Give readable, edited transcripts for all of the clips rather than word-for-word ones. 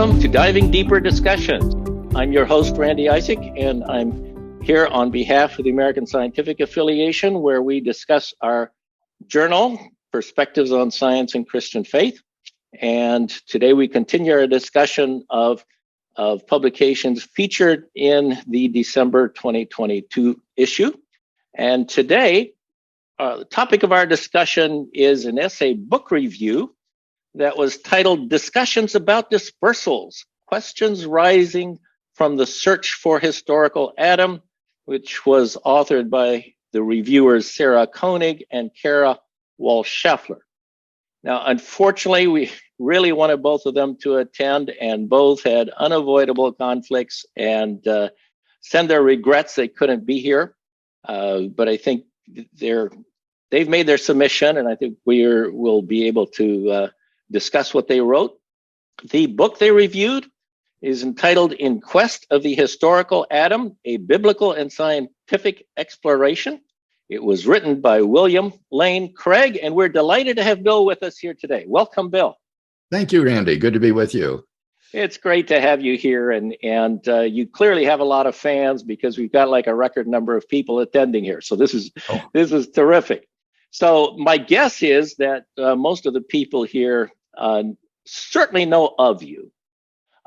Welcome to Diving Deeper Discussions. I'm your host, Randy Isaac, and I'm here on behalf of the American Scientific Affiliation, where we discuss our journal, Perspectives on Science and Christian Faith. And today we continue our discussion of publications featured in the December 2022 issue. And today, the topic of our discussion is an essay book review that was titled Discussions About Dispersals, Questions Rising from the Search for Historical Adam, which was authored by the reviewers Sara Koenig and Cara Wall-Scheffler. Now, unfortunately, we really wanted both of them to attend, and both had unavoidable conflicts and send their regrets they couldn't be here. But I think they've made their submission, and I think we'll be able to discuss what they wrote. The book they reviewed is entitled In Quest of the Historical Adam, a Biblical and Scientific Exploration. It was written by William Lane Craig, and we're delighted to have Bill with us here today. Welcome, Bill. Thank you, Randy. Good to be with you. It's great to have you here, and you clearly have a lot of fans because we've got like a record number of people attending here. So this is terrific. So my guess is that most of the people here certainly know of you.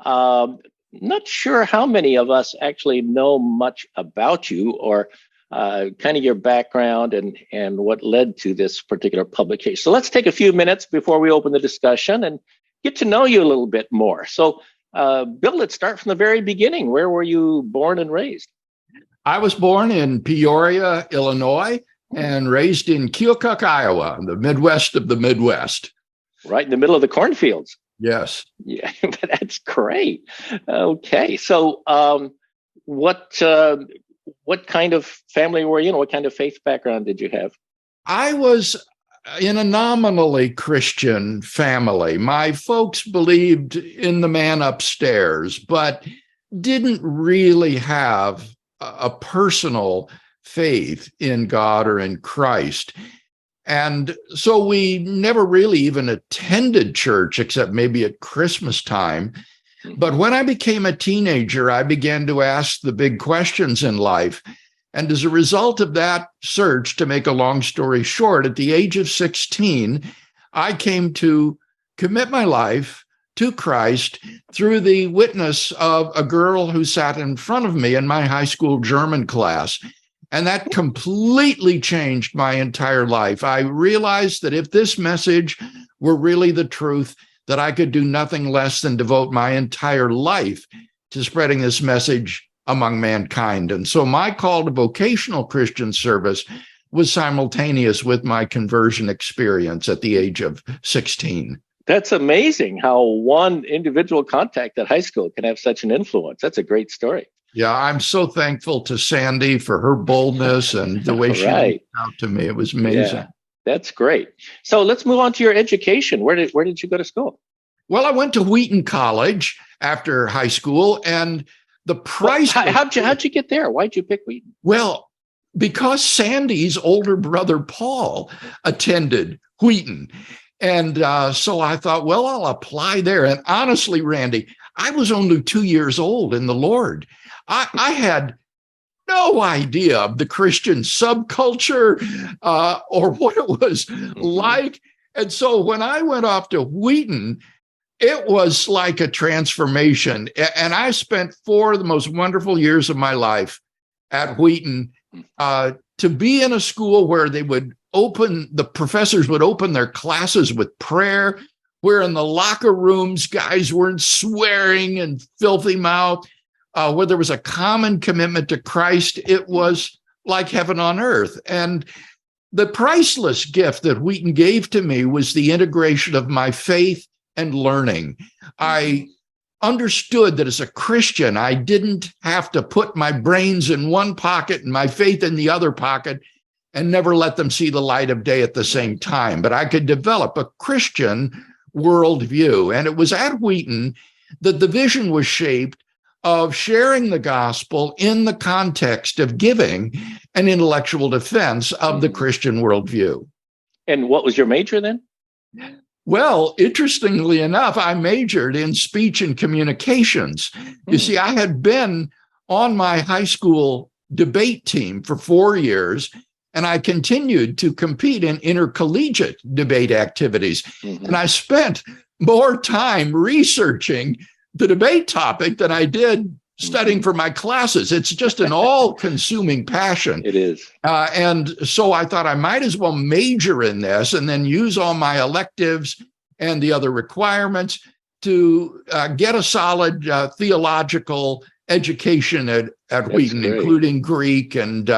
Not sure how many of us actually know much about you or kind of your background and what led to this particular publication. So let's take a few minutes before we open the discussion and get to know you a little bit more. So Bill, let's start from the very beginning. Where were you born and raised? I was born in Peoria, Illinois, and raised in Keokuk, Iowa, the Midwest of the Midwest. Right in the middle of the cornfields. Yes. Yeah, that's great. Okay, so what kind of family were you? What kind of faith background did you have? I was in a nominally Christian family. My folks believed in the man upstairs, but didn't really have a personal faith in God or in Christ. And so we never really even attended church, except maybe at Christmas time. But when I became a teenager, I began to ask the big questions in life. And as a result of that search, to make a long story short, at the age of 16, I came to commit my life to Christ through the witness of a girl who sat in front of me in my high school German class. And that completely changed my entire life. I realized that if this message were really the truth, that I could do nothing less than devote my entire life to spreading this message among mankind. And so my call to vocational Christian service was simultaneous with my conversion experience at the age of 16. That's amazing how one individual contact at high school can have such an influence. That's a great story. Yeah, I'm so thankful to Sandy for her boldness and the way she reached out to me. It was amazing. Yeah, that's great. So let's move on to your education. Where did you go to school? Well, I went to Wheaton College after high school, and the price. How'd you get there? Why'd you pick Wheaton? Well, because Sandy's older brother Paul attended Wheaton, and so I thought, well, I'll apply there. And honestly, Randy, I was only 2 years old in the Lord. I had no idea of the Christian subculture or what it was like. And so when I went off to Wheaton, it was like a transformation. And I spent 4 of the most wonderful years of my life at Wheaton to be in a school where the professors would open their classes with prayer, where in the locker rooms, guys weren't swearing and filthy mouth. Where there was a common commitment to Christ, it was like heaven on earth. And the priceless gift that Wheaton gave to me was the integration of my faith and learning. I understood that as a Christian, I didn't have to put my brains in one pocket and my faith in the other pocket and never let them see the light of day at the same time. But I could develop a Christian worldview. And it was at Wheaton that the vision was shaped of sharing the gospel in the context of giving an intellectual defense of the Christian worldview. And what was your major then? Well, interestingly enough, I majored in speech and communications. You see, I had been on my high school debate team for 4 years, and I continued to compete in intercollegiate debate activities. And I spent more time researching the debate topic than I did studying for my classes. It's just an all-consuming passion. It is. And so I thought I might as well major in this and then use all my electives and the other requirements to get a solid theological education at Wheaton, including Greek and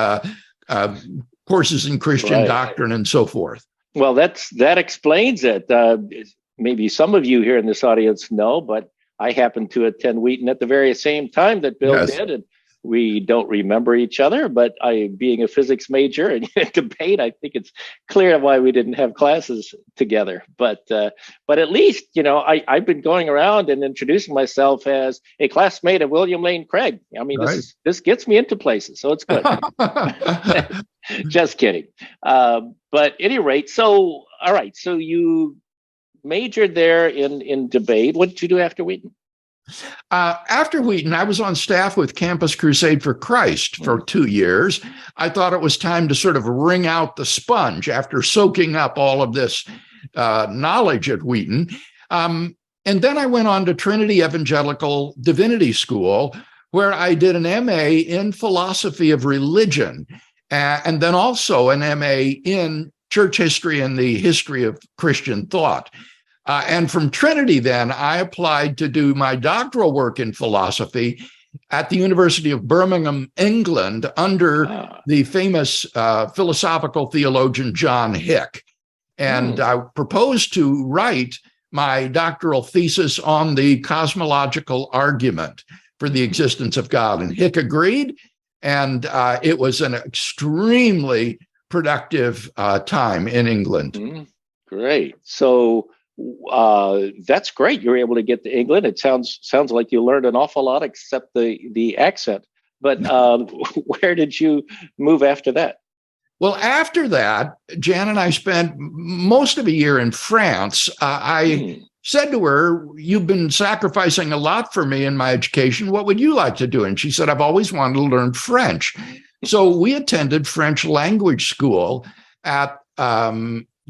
courses in Christian doctrine and so forth. Well, that explains it. Maybe some of you here in this audience know, but I happened to attend Wheaton at the very same time that Bill did, and we don't remember each other, but being a physics major and debate, I think it's clear why we didn't have classes together. But at least, I've been going around and introducing myself as a classmate of William Lane Craig. I mean, this gets me into places, so it's good. Just kidding. But at any rate, all right, so you majored there in debate. What did you do after Wheaton? After Wheaton, I was on staff with Campus Crusade for Christ for 2 years. I thought it was time to sort of wring out the sponge after soaking up all of this knowledge at Wheaton. And then I went on to Trinity Evangelical Divinity School, where I did an MA in philosophy of religion, and then also an MA in church history and the history of Christian thought. And from Trinity, then, I applied to do my doctoral work in philosophy at the University of Birmingham, England, under the famous philosophical theologian John Hick. And I proposed to write my doctoral thesis on the cosmological argument for the existence of God. And Hick agreed, and it was an extremely productive time in England. Great. So that's great. You're able to get to England. It sounds like you learned an awful lot, except the accent. But where did you move after that? Well, after that, Jan and I spent most of a year in France. I said to her, "You've been sacrificing a lot for me in my education. What would you like to do?" And she said, "I've always wanted to learn French." So we attended French language school at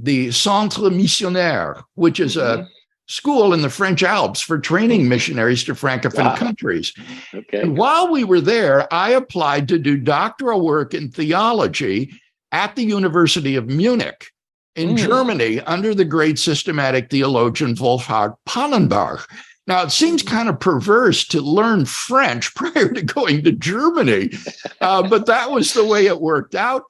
the Centre Missionnaire, which is a school in the French Alps for training missionaries to Francophone countries. Okay. And while we were there, I applied to do doctoral work in theology at the University of Munich in Germany under the great systematic theologian Wolfhard Pannenberg. Now, it seems kind of perverse to learn French prior to going to Germany, but that was the way it worked out.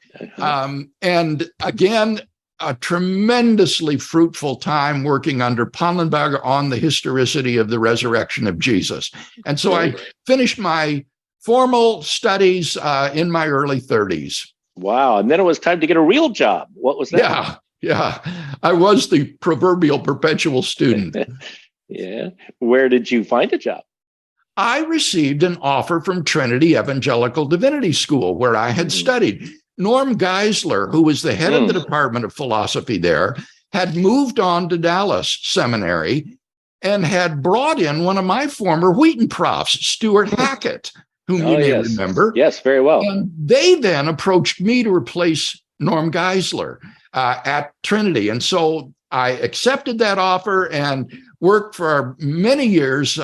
And again, a tremendously fruitful time working under Pannenberg on the historicity of the resurrection of Jesus. And so I finished my formal studies in my early 30s. Wow. And then it was time to get a real job. What was that? Yeah. I was the proverbial perpetual student. Yeah. Where did you find a job? I received an offer from Trinity Evangelical Divinity School, where I had studied. Norm Geisler, who was the head of the Department of Philosophy there, had moved on to Dallas Seminary and had brought in one of my former Wheaton profs, Stuart Hackett, whom you may remember. Yes, very well. And they then approached me to replace Norm Geisler at Trinity. And so I accepted that offer and worked for many years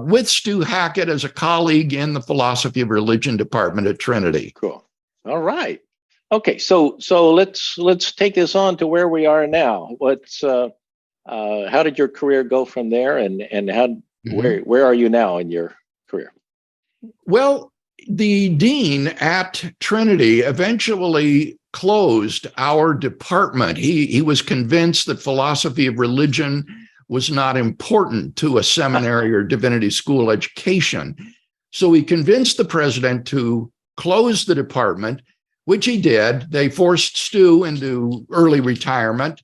with Stu Hackett as a colleague in the Philosophy of Religion department at Trinity. Cool. All right. Okay, so let's take this on to where we are now. How did your career go from there, and where are you now in your career? Well, the dean at Trinity eventually closed our department. He was convinced that philosophy of religion was not important to a seminary or divinity school education. So he convinced the president to close the department, which he did. They forced Stu into early retirement.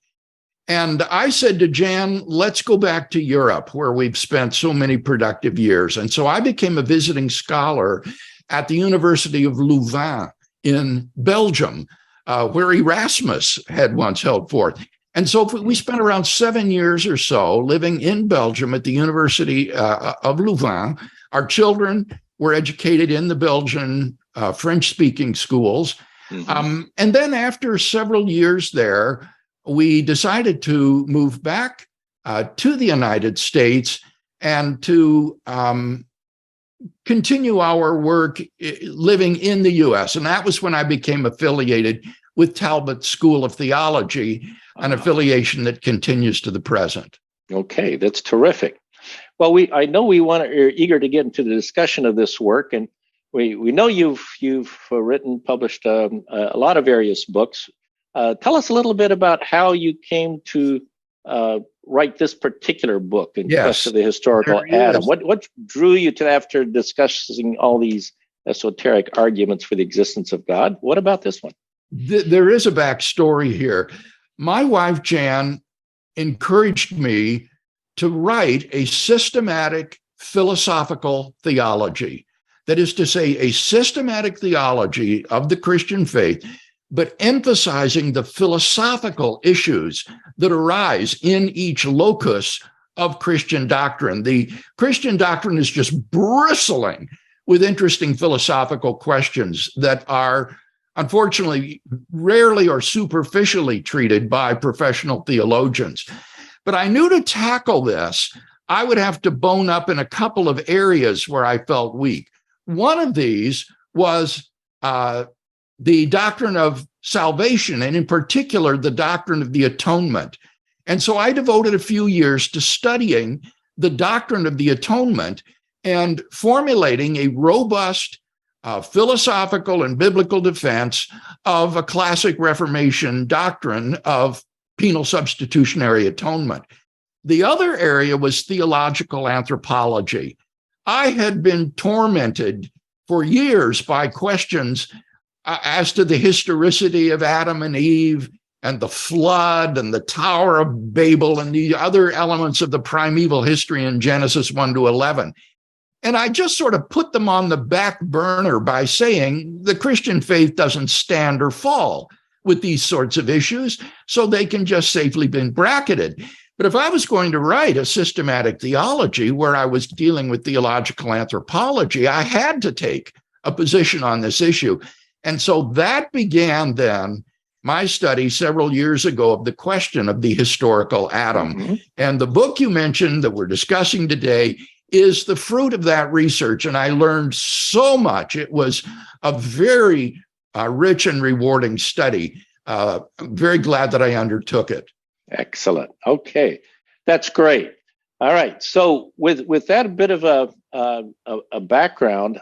And I said to Jan, let's go back to Europe, where we've spent so many productive years. And so I became a visiting scholar at the University of Louvain in Belgium, where Erasmus had once held forth. And so we spent around 7 years or so living in Belgium at the University of Louvain. Our children were educated in the Belgian French-speaking schools. Mm-hmm. And then after several years there, we decided to move back to the United States and to continue our work living in the U.S. And that was when I became affiliated with Talbot School of Theology, an affiliation that continues to the present. Okay, that's terrific. Well, I know you're eager to get into the discussion of this work, and we know you've published a lot of various books. Tell us a little bit about how you came to write this particular book in Quest of the Historical Adam. What drew you to, after discussing all these esoteric arguments for the existence of God? What about this one? There is a backstory here. My wife, Jan, encouraged me to write a systematic philosophical theology. That is to say, a systematic theology of the Christian faith, but emphasizing the philosophical issues that arise in each locus of Christian doctrine. The Christian doctrine is just bristling with interesting philosophical questions that are, unfortunately, rarely or superficially treated by professional theologians. But I knew to tackle this, I would have to bone up in a couple of areas where I felt weak. One of these was the doctrine of salvation, and in particular, the doctrine of the atonement. And so I devoted a few years to studying the doctrine of the atonement and formulating a robust philosophical and biblical defense of a classic Reformation doctrine of penal substitutionary atonement. The other area was theological anthropology. I had been tormented for years by questions as to the historicity of Adam and Eve and the flood and the Tower of Babel and the other elements of the primeval history in Genesis 1 to 11. And I just sort of put them on the back burner by saying the Christian faith doesn't stand or fall with these sorts of issues, so they can just safely be bracketed. But if I was going to write a systematic theology where I was dealing with theological anthropology, I had to take a position on this issue. And so that began then my study several years ago of the question of the historical Adam. Mm-hmm. And the book you mentioned that we're discussing today is the fruit of that research. And I learned so much. It was a very rich and rewarding study. I'm very glad that I undertook it. Excellent. Okay, that's great. All right. So with that bit of a background,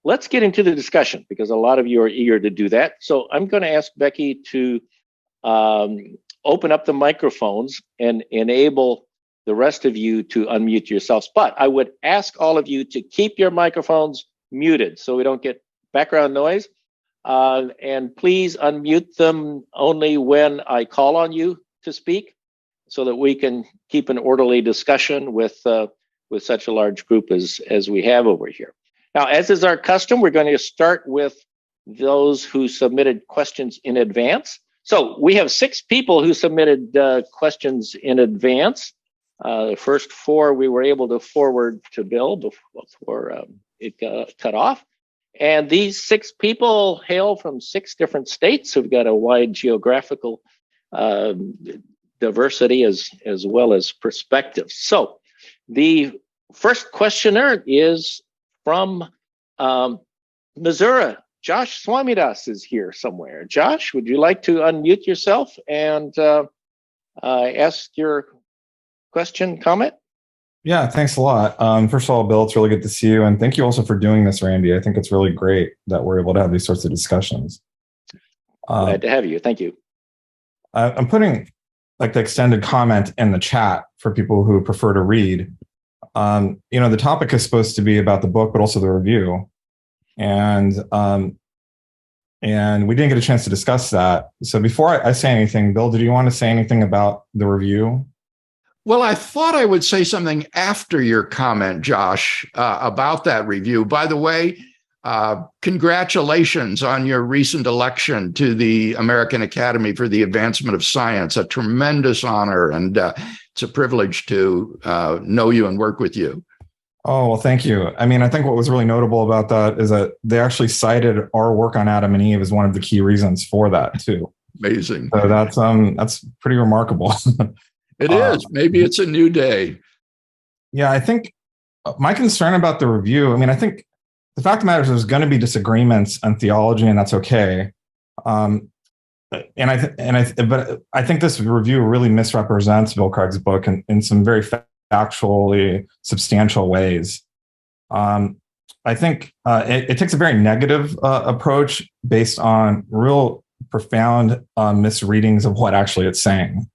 let's get into the discussion, because a lot of you are eager to do that. So I'm going to ask Becky to open up the microphones and enable the rest of you to unmute yourselves. But I would ask all of you to keep your microphones muted so we don't get background noise. And please unmute them only when I call on you to speak, so that we can keep an orderly discussion with such a large group as we have over here. Now, as is our custom, we're going to start with those who submitted questions in advance. So we have 6 people who submitted questions in advance. The first 4 we were able to forward to Bill before it got cut off. And these 6 people hail from 6 different states who've got a wide geographical diversity as well as perspective. So the first questioner is from Missouri. Josh Swamidas is here somewhere. Josh, would you like to unmute yourself and ask your question, comment? Yeah, thanks a lot. First of all, Bill, it's really good to see you. And thank you also for doing this, Randy. I think it's really great that we're able to have these sorts of discussions. Glad to have you. Thank you. I'm putting like the extended comment in the chat for people who prefer to read. The topic is supposed to be about the book, but also the review. And we didn't get a chance to discuss that. So before I say anything, Bill, did you want to say anything about the review? Well, I thought I would say something after your comment, Josh, about that review. By the way, Congratulations on your recent election to the American Academy for the Advancement of Science. A tremendous honor, and it's a privilege to know you and work with you. Oh, well, thank you. I mean, I think what was really notable about that is that they actually cited our work on Adam and Eve as one of the key reasons for that too. Amazing. So that's pretty remarkable. It is. Maybe it's a new day. Yeah, I think my concern about the review, I mean, I think the fact of the matter is there's going to be disagreements on theology, and that's okay. But I think this review really misrepresents Bill Craig's book in some very factually substantial ways. I think it takes a very negative approach based on real profound misreadings of what actually it's saying.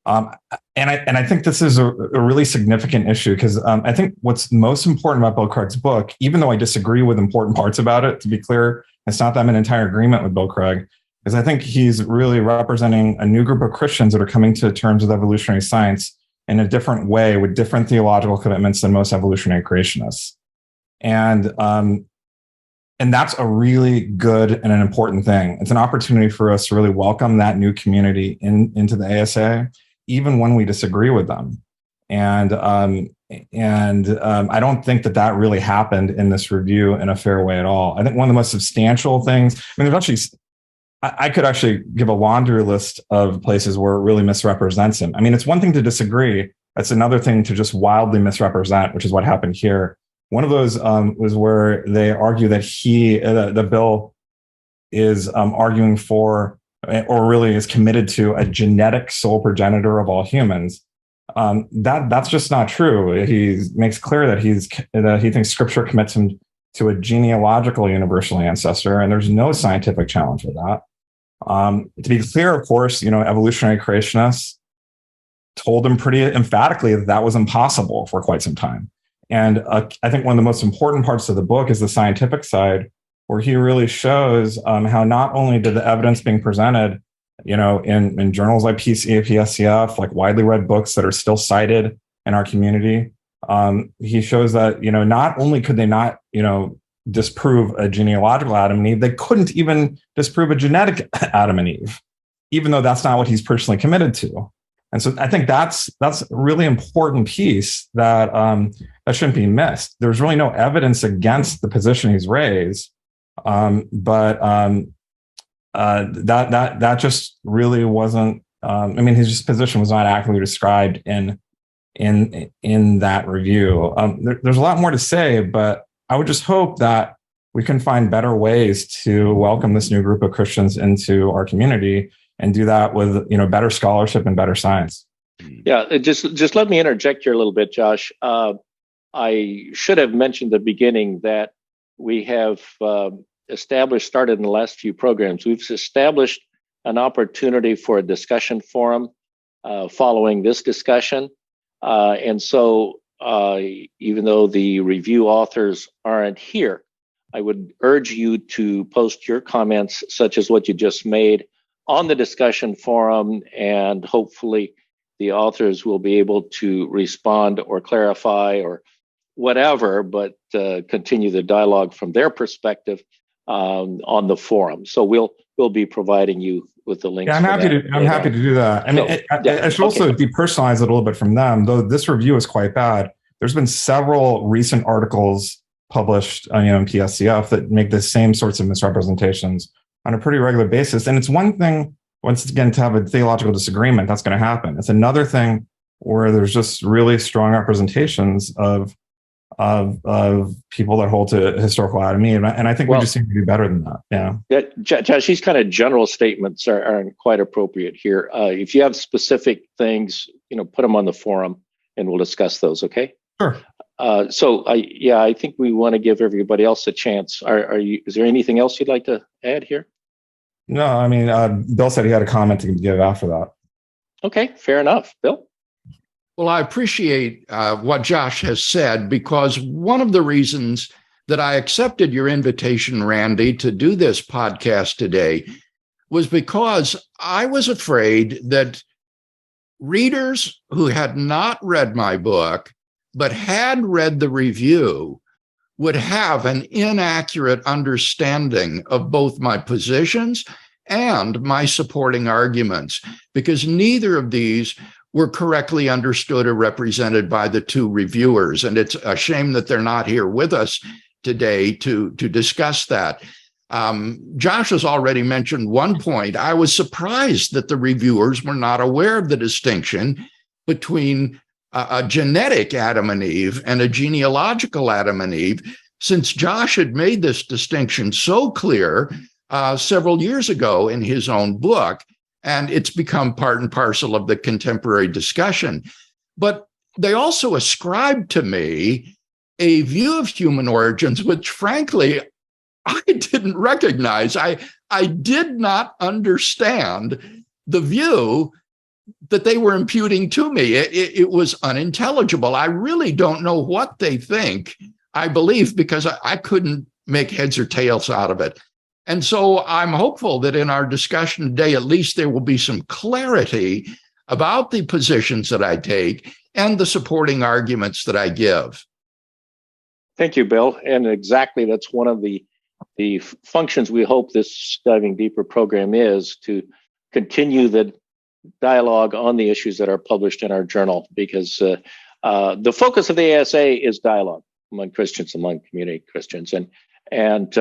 And I think this is a really significant issue because I think what's most important about Bill Craig's book, even though I disagree with important parts about it, to be clear, it's not that I'm in entire agreement with Bill Craig, is I think he's really representing a new group of Christians that are coming to terms with evolutionary science in a different way with different theological commitments than most evolutionary creationists. And that's a really good and an important thing. It's an opportunity for us to really welcome that new community into the ASA, even when we disagree with them. And I don't think that really happened in this review in a fair way at all. I think one of the most substantial things, I mean, I could actually give a laundry list of places where it really misrepresents him. I mean, it's one thing to disagree. It's another thing to just wildly misrepresent, which is what happened here. One of those was where they argue that the bill is arguing for, or really is committed to, a genetic sole progenitor of all humans. That's just not true. He makes clear that he thinks Scripture commits him to a genealogical universal ancestor, and there's no scientific challenge with that. To be clear, of course, evolutionary creationists told him pretty emphatically that was impossible for quite some time. And I think one of the most important parts of the book is the scientific side, where he really shows how not only did the evidence being presented, in journals like PSCF, like widely read books that are still cited in our community, he shows that, not only could they not, disprove a genealogical Adam and Eve, they couldn't even disprove a genetic Adam and Eve, even though that's not what he's personally committed to. And so I think that's a really important piece that that shouldn't be missed. There's really no evidence against the position he's raised, but that just really wasn't. His position was not accurately described in that review. There's a lot more to say, but I would just hope that we can find better ways to welcome this new group of Christians into our community, and do that with better scholarship and better science. Yeah, just let me interject here a little bit, Josh. I should have mentioned at the beginning that we have started in the last few programs. We've established an opportunity for a discussion forum following this discussion, and so even though the review authors aren't here, I would urge you to post your comments, such as what you just made, on the discussion forum, and hopefully the authors will be able to respond or clarify or whatever, but continue the dialogue from their perspective on the forum. So we'll be providing you with the links. Yeah, I'm happy to do that. I mean, I should also depersonalize it a little bit from them, though this review is quite bad. There's been several recent articles published in PSCF that make the same sorts of misrepresentations on a pretty regular basis. And it's one thing, once again, to have a theological disagreement, that's going to happen. It's another thing where there's just really strong representations of people that hold to historical Adam and Eve. And I think we just seem to be better than that. Yeah. Josh, these kind of general statements aren't quite appropriate here. If you have specific things, put them on the forum and we'll discuss those. Okay. Sure. I think we want to give everybody else a chance. Is there anything else you'd like to add here? No, I mean, Bill said he had a comment to give after that. Okay, fair enough. Bill? Well, I appreciate what Josh has said, because one of the reasons that I accepted your invitation, Randy, to do this podcast today was because I was afraid that readers who had not read my book but had read the review would have an inaccurate understanding of both my positions and my supporting arguments, because neither of these were correctly understood or represented by the two reviewers. And it's a shame that they're not here with us today to discuss that. Josh has already mentioned one point. I was surprised that the reviewers were not aware of the distinction between a genetic Adam and Eve and a genealogical Adam and Eve, since Josh had made this distinction so clear several years ago in his own book, and it's become part and parcel of the contemporary discussion. But they also ascribed to me a view of human origins, which frankly, I didn't recognize. I did not understand the view that they were imputing to me. It was unintelligible. I really don't know what they think, I believe, because I couldn't make heads or tails out of it. And so I'm hopeful that in our discussion today, at least there will be some clarity about the positions that I take and the supporting arguments that I give. Thank you, Bill. And exactly, that's one of the functions we hope this Diving Deeper program is, to continue the dialogue on the issues that are published in our journal, because the focus of the ASA is dialogue among Christians, among community Christians, and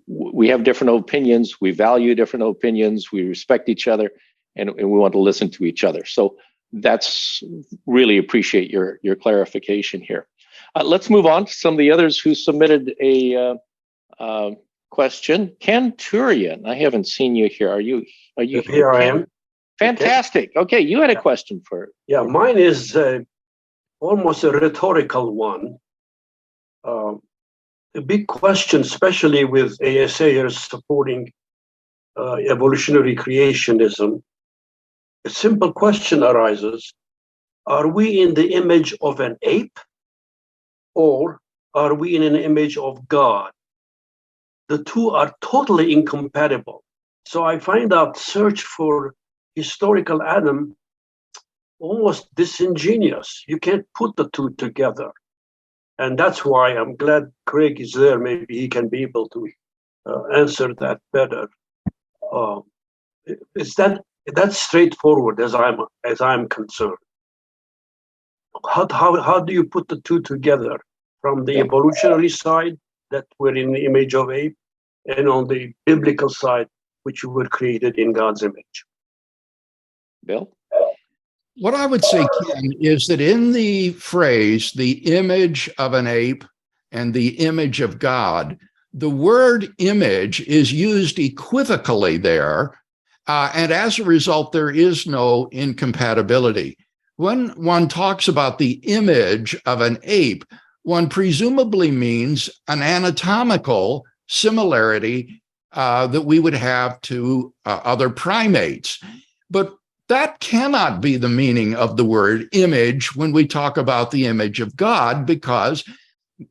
we have different opinions, we value different opinions, we respect each other, and we want to listen to each other. So that's really appreciate your clarification here. Let's move on to some of the others who submitted a question. Ken Turian, I haven't seen you here. Are you here? I am. Fantastic. Okay, you had a question for. Yeah, mine is almost a rhetorical one. A big question, especially with ASAers supporting evolutionary creationism. A simple question arises: are we in the image of an ape, or are we in an image of God? The two are totally incompatible. So I find out search for historical Adam almost disingenuous. You can't put the two together. And that's why I'm glad Craig is there. Maybe he can be able to answer that better. Is that's straightforward as I'm concerned? How do you put the two together from the evolutionary side, that we're in the image of ape, and on the biblical side, which were created in God's image? Bill? What I would say, Ken, is that in the phrase, the image of an ape and the image of God, the word image is used equivocally there. And as a result, there is no incompatibility. When one talks about the image of an ape, one presumably means an anatomical similarity that we would have to other primates. But that cannot be the meaning of the word image when we talk about the image of God, because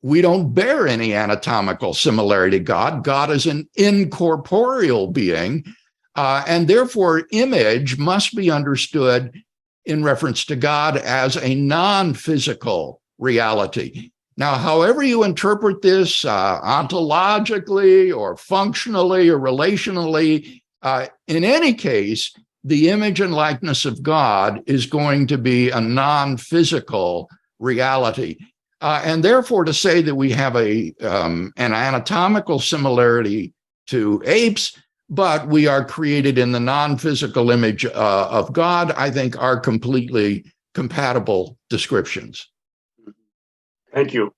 we don't bear any anatomical similarity to God. God is an incorporeal being, and therefore image must be understood in reference to God as a non-physical reality. Now, however you interpret this, ontologically or functionally or relationally, in any case, the image and likeness of God is going to be a non-physical reality. And therefore, to say that we have an anatomical similarity to apes, but we are created in the non-physical image of God, I think are completely compatible descriptions. Thank you.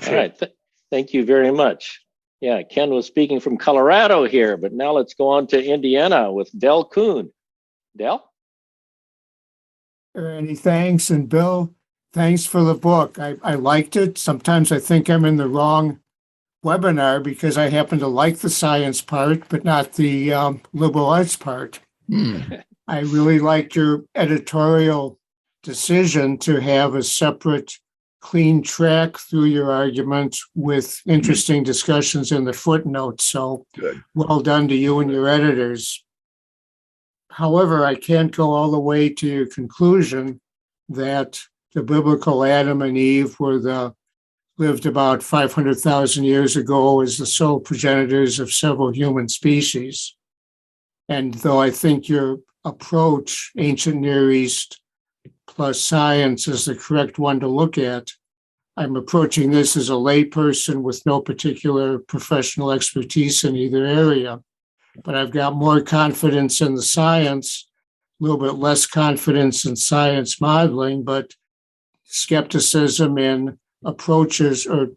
All right. Thank you very much. Yeah, Ken was speaking from Colorado here, but now let's go on to Indiana with Del Kuhn. Del? Randy, thanks. And Bill, thanks for the book. I liked it. Sometimes I think I'm in the wrong webinar because I happen to like the science part, but not the liberal arts part. I really liked your editorial decision to have a separate, clean track through your argument with interesting discussions in the footnotes. So good. Well done to you and your editors. However, I can't go all the way to your conclusion that the biblical Adam and Eve were the lived about 500,000 years ago as the sole progenitors of several human species. And though I think your approach, ancient Near East plus science, is the correct one to look at, I'm approaching this as a layperson with no particular professional expertise in either area. But I've got more confidence in the science, a little bit less confidence in science modeling, but skepticism in approaches or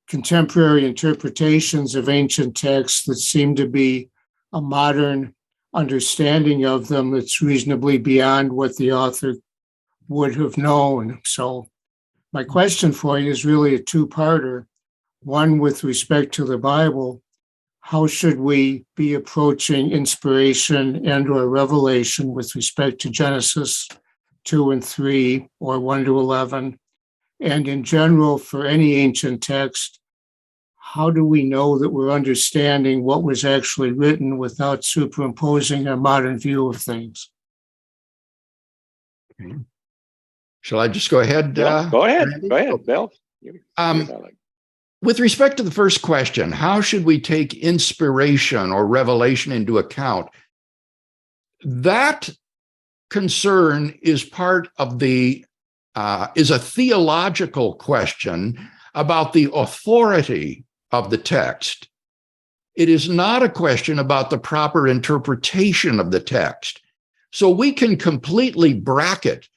contemporary interpretations of ancient texts that seem to be a modern understanding of them that's reasonably beyond what the author would have known. So my question for you is really a two-parter. One, with respect to the Bible, how should we be approaching inspiration and or revelation with respect to Genesis 2 and 3 or 1 to 11? And in general, for any ancient text, how do we know that we're understanding what was actually written without superimposing a modern view of things? Okay. Shall I just go ahead? Go ahead. Randy? Go ahead, Bill. With respect to the first question, how should we take inspiration or revelation into account? That concern is part of is a theological question about the authority of the text. It is not a question about the proper interpretation of the text. So we can completely bracket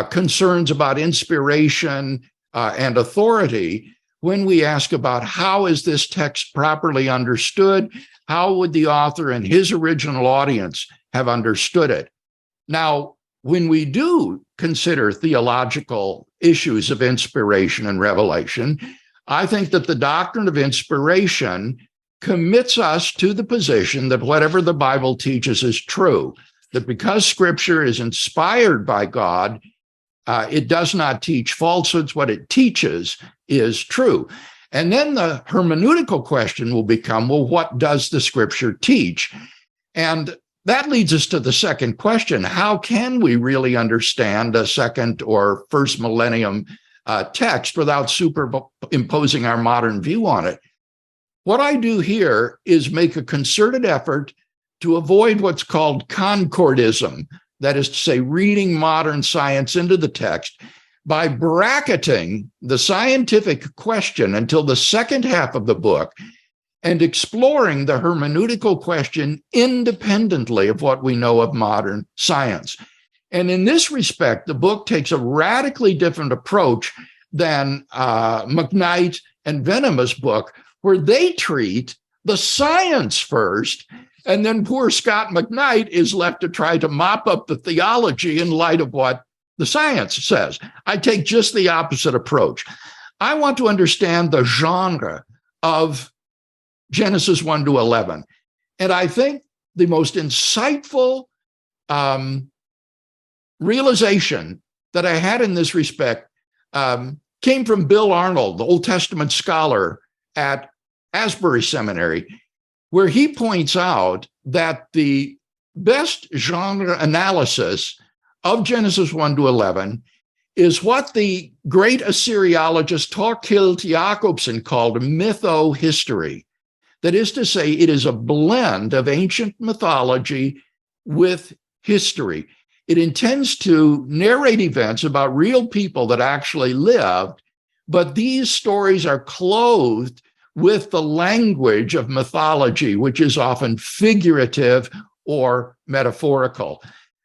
concerns about inspiration and authority when we ask about how is this text properly understood, how would the author and his original audience have understood it? Now, when we do consider theological issues of inspiration and revelation, I think that the doctrine of inspiration commits us to the position that whatever the Bible teaches is true, that because Scripture is inspired by God, it does not teach falsehoods. What it teaches is true. And then the hermeneutical question will become, well, what does the Scripture teach? And that leads us to the second question. How can we really understand a second or first millennium text without superimposing our modern view on it? What I do here is make a concerted effort to avoid what's called concordism, that is to say, reading modern science into the text by bracketing the scientific question until the second half of the book and exploring the hermeneutical question independently of what we know of modern science. And in this respect, the book takes a radically different approach than McKnight and Venema's book, where they treat the science first, and then poor Scott McKnight is left to try to mop up the theology in light of what the science says. I take just the opposite approach. I want to understand the genre of Genesis 1 to 11. And I think the most insightful realization that I had in this respect came from Bill Arnold, the Old Testament scholar at Asbury Seminary, where he points out that the best genre analysis of Genesis 1 to 11 is what the great Assyriologist Thorkild Jakobsen called mytho-history. That is to say, it is a blend of ancient mythology with history. It intends to narrate events about real people that actually lived, but these stories are clothed with the language of mythology, which is often figurative or metaphorical.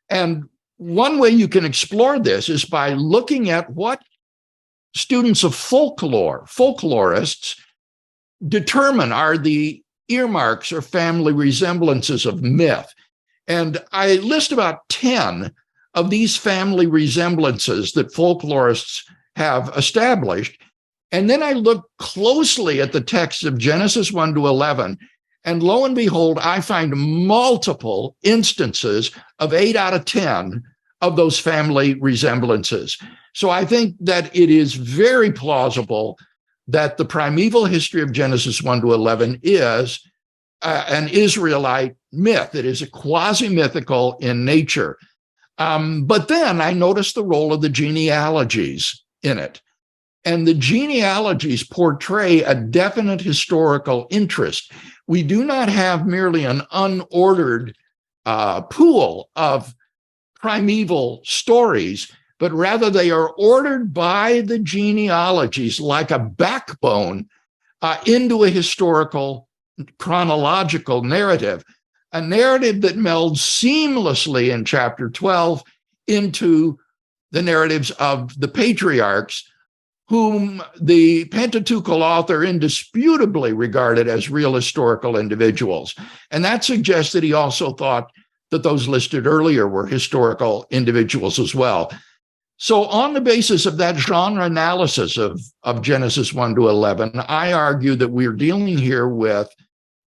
And one way you can explore this is by looking at what students of folklorists, determine are the earmarks or family resemblances of myth. And I list about 10 of these family resemblances that folklorists have established. And then I look closely at the text of Genesis 1 to 11, and lo and behold, I find multiple instances of 8 out of 10 of those family resemblances. So I think that it is very plausible that the primeval history of Genesis 1 to 11 is an Israelite myth. It is a quasi-mythical in nature. But then I noticed the role of the genealogies in it. and the genealogies portray a definite historical interest. We do not have merely an unordered pool of primeval stories, but rather they are ordered by the genealogies like a backbone into a historical chronological narrative, a narrative that melds seamlessly in chapter 12 into the narratives of the patriarchs, whom the Pentateuchal author indisputably regarded as real historical individuals. And that suggests that he also thought that those listed earlier were historical individuals as well. So on the basis of that genre analysis of Genesis 1 to 11, I argue that we're dealing here with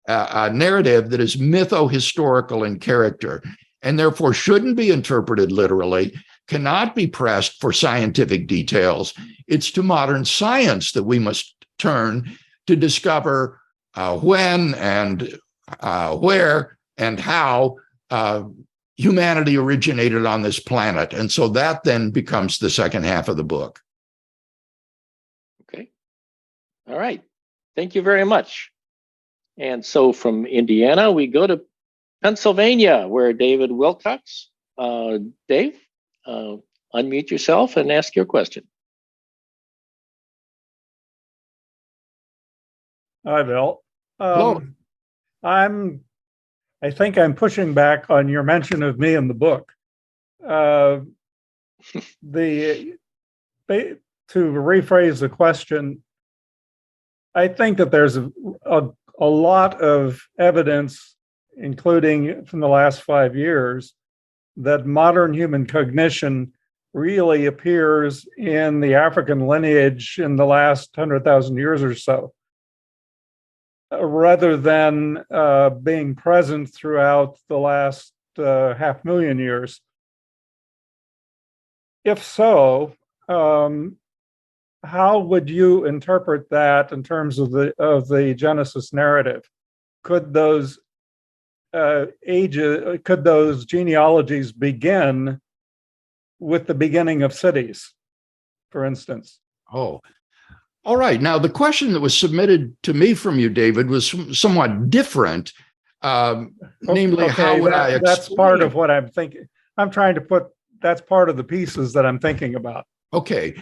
a narrative that is mytho-historical in character, and therefore shouldn't be interpreted literally, cannot be pressed for scientific details. It's to modern science that we must turn to discover when and where and how humanity originated on this planet. And so that then becomes the second half of the book. Okay. All right. Thank you very much. And so from Indiana, we go to Pennsylvania, where David Wilcox. Dave, unmute yourself and ask your question. Hi, Bill. Hello. I think I'm pushing back on your mention of me in the book. To rephrase the question, I think that there's a lot of evidence, including from the last 5 years, that modern human cognition really appears in the African lineage in the last 100,000 years or so, rather than being present throughout the last 500,000 years. If so, how would you interpret that in terms of the Genesis narrative? Could those genealogies begin with the beginning of cities, for instance? Oh, all right. Now, the question that was submitted to me from you, David, was somewhat different. Namely, how would I explain? That's part of what I'm thinking. I'm trying to put, that's part of the pieces that I'm thinking about. Okay.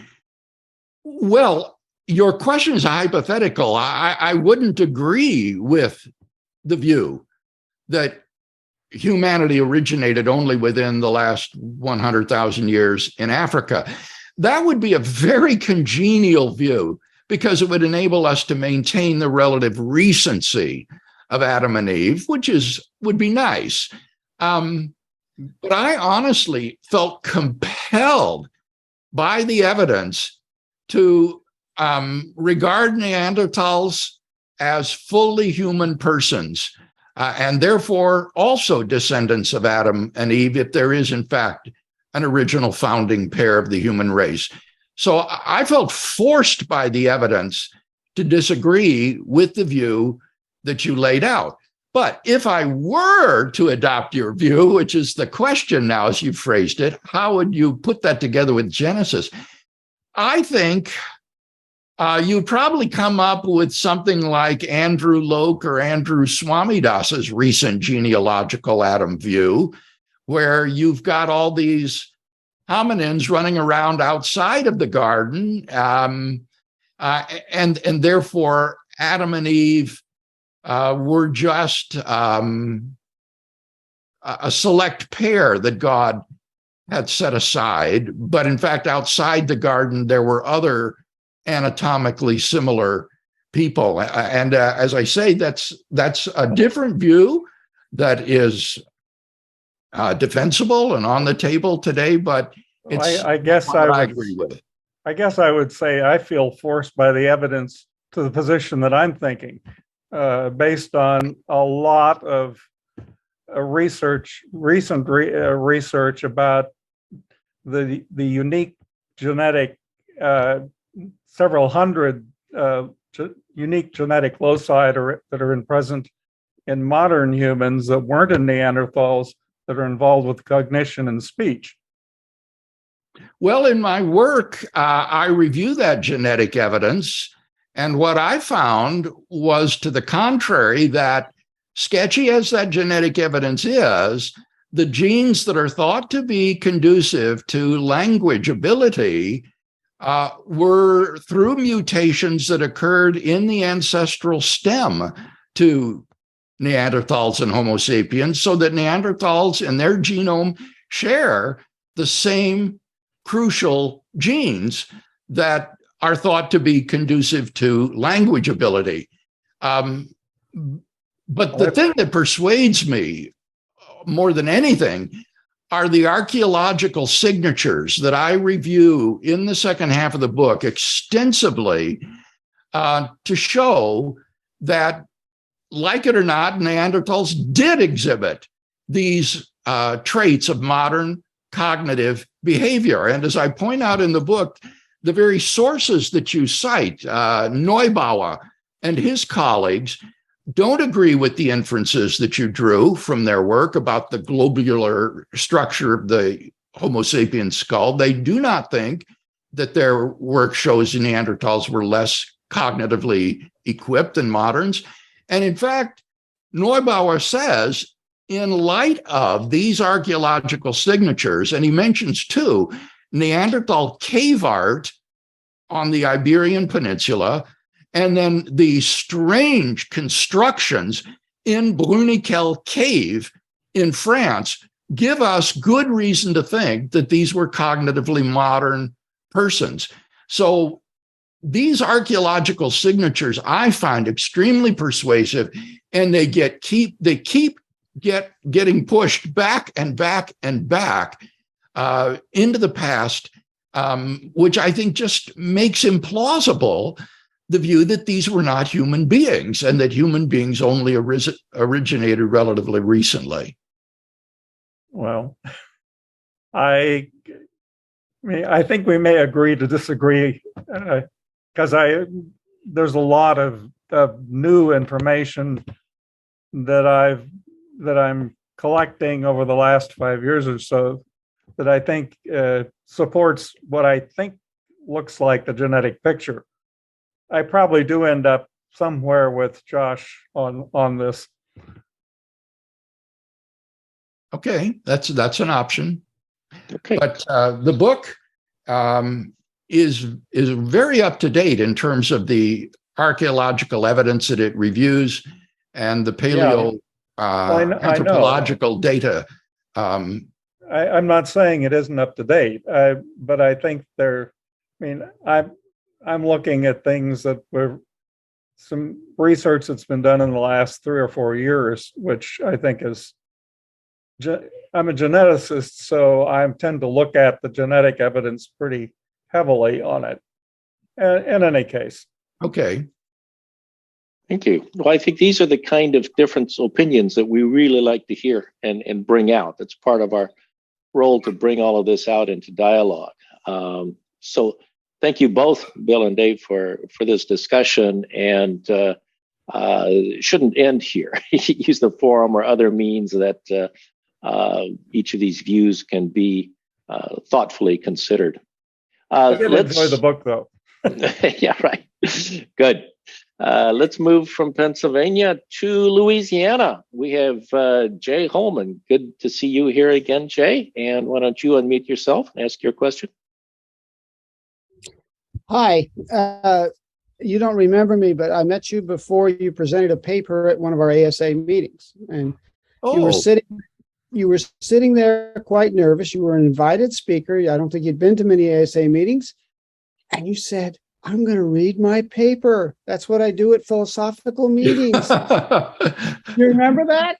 Well, your question is hypothetical. I wouldn't agree with the view that humanity originated only within the last 100,000 years in Africa. That would be a very congenial view, because it would enable us to maintain the relative recency of Adam and Eve, which would be nice. But I honestly felt compelled by the evidence to regard Neanderthals as fully human persons, and therefore also descendants of Adam and Eve, if there is, in fact, an original founding pair of the human race. So I felt forced by the evidence to disagree with the view that you laid out. But if I were to adopt your view, which is the question now as you phrased it, how would you put that together with Genesis? I think you'd probably come up with something like Andrew Loke or Andrew Swamidas's recent genealogical Adam view, where you've got all these hominins running around outside of the garden, and therefore Adam and Eve were just a select pair that God had set aside. But in fact, outside the garden, there were other anatomically similar people. And as I say, that's a different view that is defensible and on the table today, but I guess I agree with it. I guess I would say I feel forced by the evidence to the position that I'm thinking, based on a lot of recent research about the unique genetic, several hundred unique genetic loci that are present in modern humans that weren't in Neanderthals, that are involved with cognition and speech. Well, in my work, I review that genetic evidence, and what I found was to the contrary, that sketchy as that genetic evidence is, the genes that are thought to be conducive to language ability were through mutations that occurred in the ancestral stem to Neanderthals and Homo sapiens, so that Neanderthals in their genome share the same crucial genes that are thought to be conducive to language ability. But the thing that persuades me more than anything are the archaeological signatures that I review in the second half of the book extensively to show that, like it or not, Neanderthals did exhibit these traits of modern cognitive behavior. And as I point out in the book, the very sources that you cite, Neubauer and his colleagues, don't agree with the inferences that you drew from their work about the globular structure of the Homo sapiens skull. They do not think that their work shows Neanderthals were less cognitively equipped than moderns. And in fact, Neubauer says, in light of these archaeological signatures, and he mentions two, Neanderthal cave art on the Iberian Peninsula, and then the strange constructions in Bruniquel Cave in France, give us good reason to think that these were cognitively modern persons. So these archaeological signatures I find extremely persuasive, and they keep getting pushed back and back and back into the past, which I think just makes implausible the view that these were not human beings and that human beings only originated relatively recently. Well, I think we may agree to disagree, because there's a lot of new information that I'm collecting over the last 5 years or so that I think supports what I think looks like the genetic picture. I probably do end up somewhere with Josh on this. Okay, that's an option. Okay. But the book is very up to date in terms of the archaeological evidence that it reviews and the anthropological data. I'm not saying it isn't up to date, but I think I'm looking at things that were some research that's been done in the last 3 or 4 years, which I think is, I'm a geneticist, so I tend to look at the genetic evidence pretty heavily on it. In any case. Okay. Thank you. Well, I think these are the kind of different opinions that we really like to hear and bring out. That's part of our role, to bring all of this out into dialogue. So thank you both, Bill and Dave, for this discussion. And shouldn't end here. Use the forum or other means that each of these views can be thoughtfully considered. I did enjoy the book, though. Yeah, right. Good. Let's move from Pennsylvania to Louisiana. We have Jay Holman. Good to see you here again, Jay. And why don't you unmute yourself and ask your question? Hi. You don't remember me, but I met you before you presented a paper at one of our ASA meetings. And you were sitting there quite nervous. You were an invited speaker. I don't think you'd been to many ASA meetings. And you said, I'm going to read my paper. That's what I do at philosophical meetings. You remember that?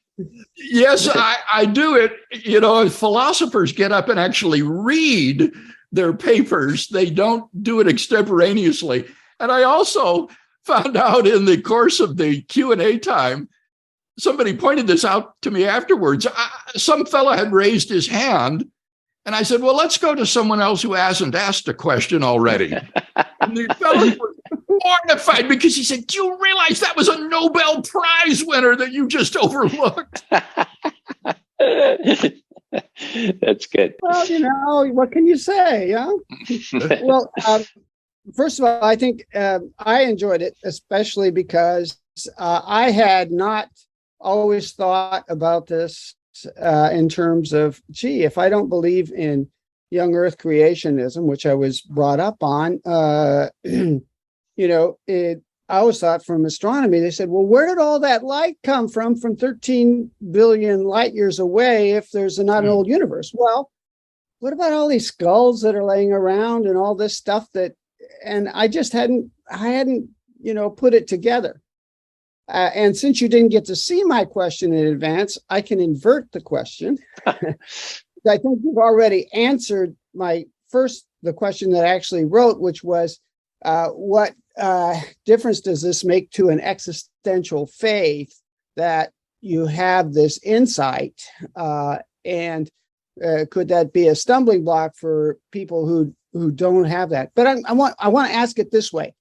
Yes, I do it. You know, philosophers get up and actually read their papers. They don't do it extemporaneously. And I also found out in the course of the Q&A time, somebody pointed this out to me afterwards. Some fellow had raised his hand, and I said, well, let's go to someone else who hasn't asked a question already. And the fellow was mortified because he said, do you realize that was a Nobel Prize winner that you just overlooked? That's good. Well, what can you say? Well, first of all, I think I enjoyed it, especially because I had not always thought about this in terms of, gee, if I don't believe in young Earth creationism, which I was brought up on, I always thought from astronomy, they said, well, where did all that light come from 13 billion light years away if there's not an old universe? Well, what about all these skulls that are laying around and all this stuff and I just hadn't put it together. And since you didn't get to see my question in advance, I can invert the question. I think you've already answered the question that I actually wrote, which was, what difference does this make to an existential faith that you have this insight? And could that be a stumbling block for people who don't have that? But I want to ask it this way.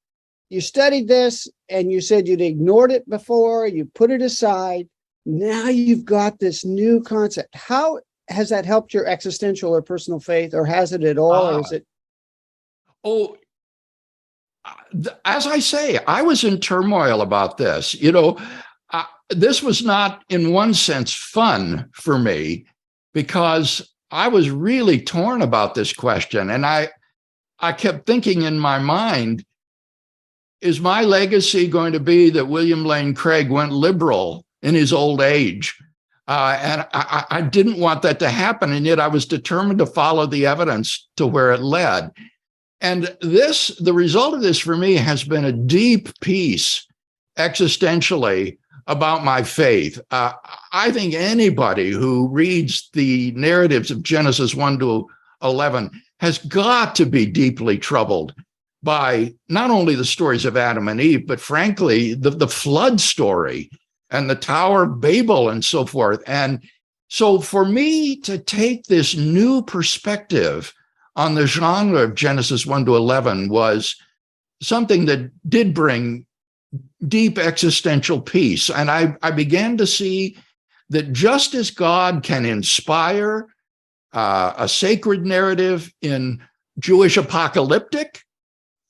You studied this and you said you'd ignored it before, you put it aside. Now you've got this new concept. How has that helped your existential or personal faith, or has it at all? Or is it? As I say, I was in turmoil about this. This was not, in one sense, fun for me, because I was really torn about this question. And I kept thinking in my mind, is my legacy going to be that William Lane Craig went liberal in his old age? And I didn't want that to happen. And yet I was determined to follow the evidence to where it led. And the result of this for me has been a deep peace existentially about my faith. I think anybody who reads the narratives of Genesis 1 to 11 has got to be deeply troubled by not only the stories of Adam and Eve, but frankly, the flood story and the Tower of Babel and so forth. And so for me to take this new perspective on the genre of Genesis 1 to 11 was something that did bring deep existential peace. And I began to see that just as God can inspire a sacred narrative in Jewish apocalyptic,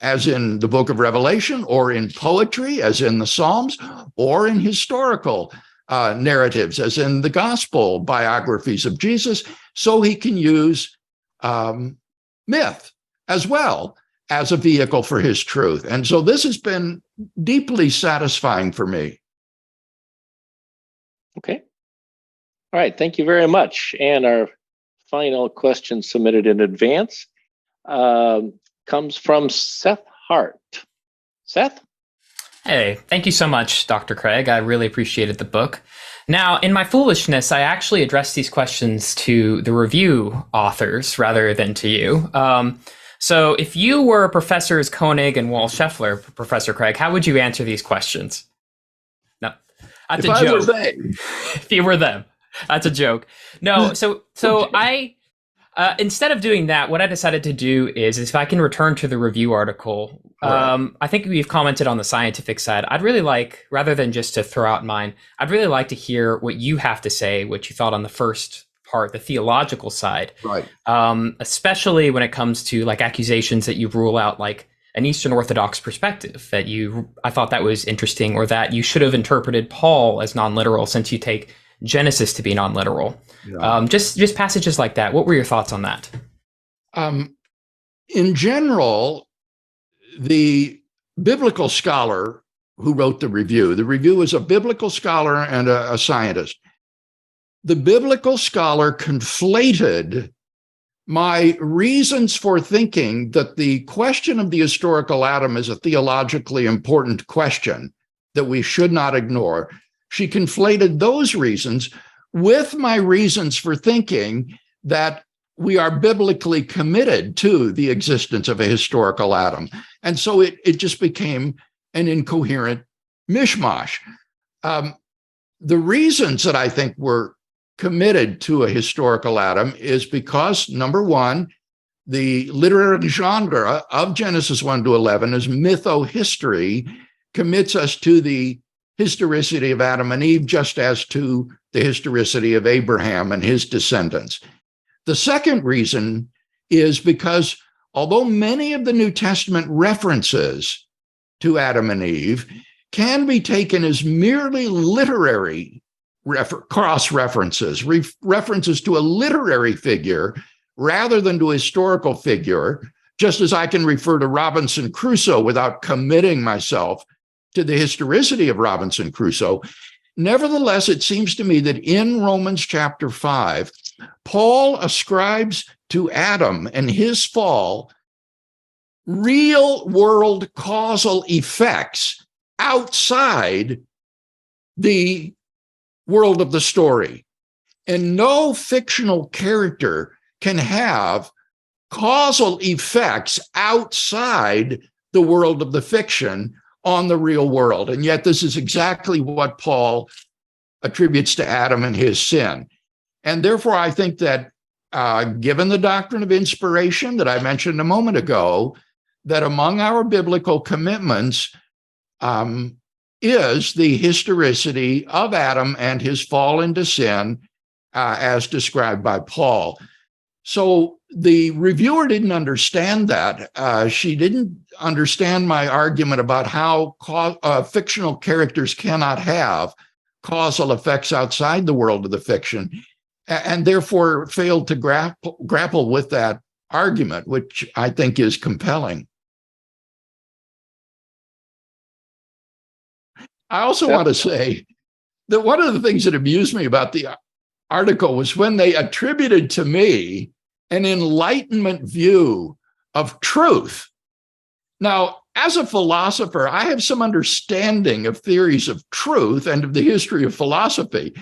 as in the book of Revelation, or in poetry, as in the Psalms, or in historical narratives, as in the gospel biographies of Jesus, so he can use myth as well as a vehicle for his truth. And so this has been deeply satisfying for me. Okay. All right. Thank you very much. And our final question submitted in advance comes from Seth Hart. Seth? Hey, thank you so much, Dr. Craig. I really appreciated the book. Now, in my foolishness, I actually addressed these questions to the review authors rather than to you. So if you were Professors Koenig and Wall-Scheffler, Professor Craig, how would you answer these questions? No, that's a joke. If you were them, that's a joke. No, so okay. Instead of doing that, what I decided to do is if I can return to the review article, right. I think we've commented on the scientific side. I'd really like, rather than just to throw out mine, I'd really like to hear what you have to say, what you thought on the first part, the theological side, right? Especially when it comes to like accusations that you rule out, like an Eastern Orthodox perspective that I thought that was interesting, or that you should have interpreted Paul as non-literal since you take Genesis to be non-literal. Yeah. Just passages like that. What were your thoughts on that? In general, the biblical scholar who wrote the review was a biblical scholar and a scientist. The biblical scholar conflated my reasons for thinking that the question of the historical Adam is a theologically important question that we should not ignore. She conflated those reasons with my reasons for thinking that we are biblically committed to the existence of a historical Adam. And so it just became an incoherent mishmash. The reasons that I think we're committed to a historical Adam is because, number one, the literary genre of Genesis 1 to 11 is mytho-history, commits us to the historicity of Adam and Eve, just as to the historicity of Abraham and his descendants. The second reason is because although many of the New Testament references to Adam and Eve can be taken as merely literary cross-references, references to a literary figure rather than to a historical figure, just as I can refer to Robinson Crusoe without committing myself to the historicity of Robinson Crusoe. Nevertheless, it seems to me that in Romans chapter 5, Paul ascribes to Adam and his fall real world causal effects outside the world of the story. And no fictional character can have causal effects outside the world of the fiction on the real world. And yet this is exactly what Paul attributes to Adam and his sin. And therefore, I think that given the doctrine of inspiration that I mentioned a moment ago, that among our biblical commitments is the historicity of Adam and his fall into sin as described by Paul. So the reviewer didn't understand that. She didn't understand my argument about how fictional characters cannot have causal effects outside the world of the fiction, and therefore failed to grapple with that argument, which I think is compelling. I also want to say that one of the things that amused me about the article was when they attributed to me an Enlightenment view of truth. Now, as a philosopher, I have some understanding of theories of truth and of the history of philosophy,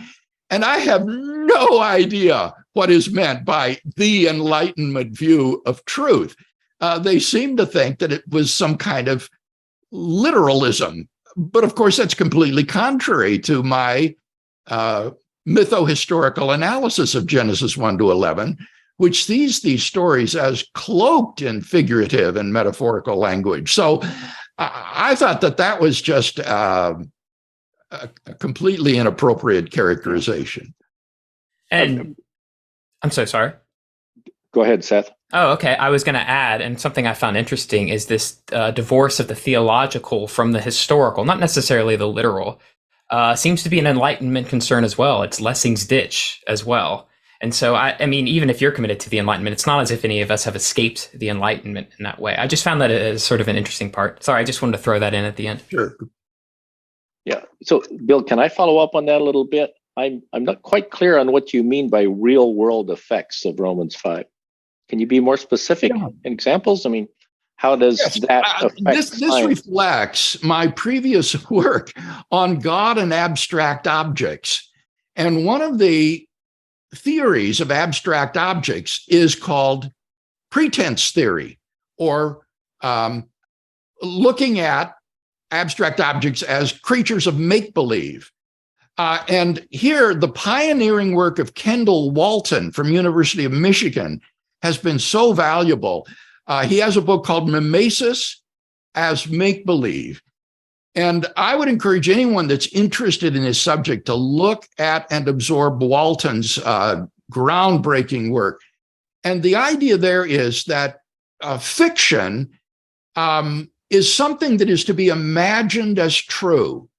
and I have no idea what is meant by the Enlightenment view of truth. They seem to think that it was some kind of literalism. But of course, that's completely contrary to my mytho-historical analysis of Genesis 1 to 11, which sees these stories as cloaked in figurative and metaphorical language. So I thought that that was just a completely inappropriate characterization. And I'm so sorry. Go ahead, Seth. Oh, okay. I was going to add, and something I found interesting is this divorce of the theological from the historical, not necessarily the literal, seems to be an Enlightenment concern as well. It's Lessing's ditch as well. And so, I mean, even if you're committed to the Enlightenment, it's not as if any of us have escaped the Enlightenment in that way. I just found that as sort of an interesting part. Sorry, I just wanted to throw that in at the end. Sure. Yeah. So, Bill, can I follow up on that a little bit? I'm not quite clear on what you mean by real world effects of Romans 5. Can you be more specific in examples? I mean, how does that affect this reflects my previous work on God and abstract objects. And one of the theories of abstract objects is called pretense theory, or looking at abstract objects as creatures of make-believe. And here, the pioneering work of Kendall Walton from University of Michigan has been so valuable. He has a book called Mimesis as Make-Believe. And I would encourage anyone that's interested in this subject to look at and absorb Walton's groundbreaking work. And the idea there is that fiction is something that is to be imagined as true.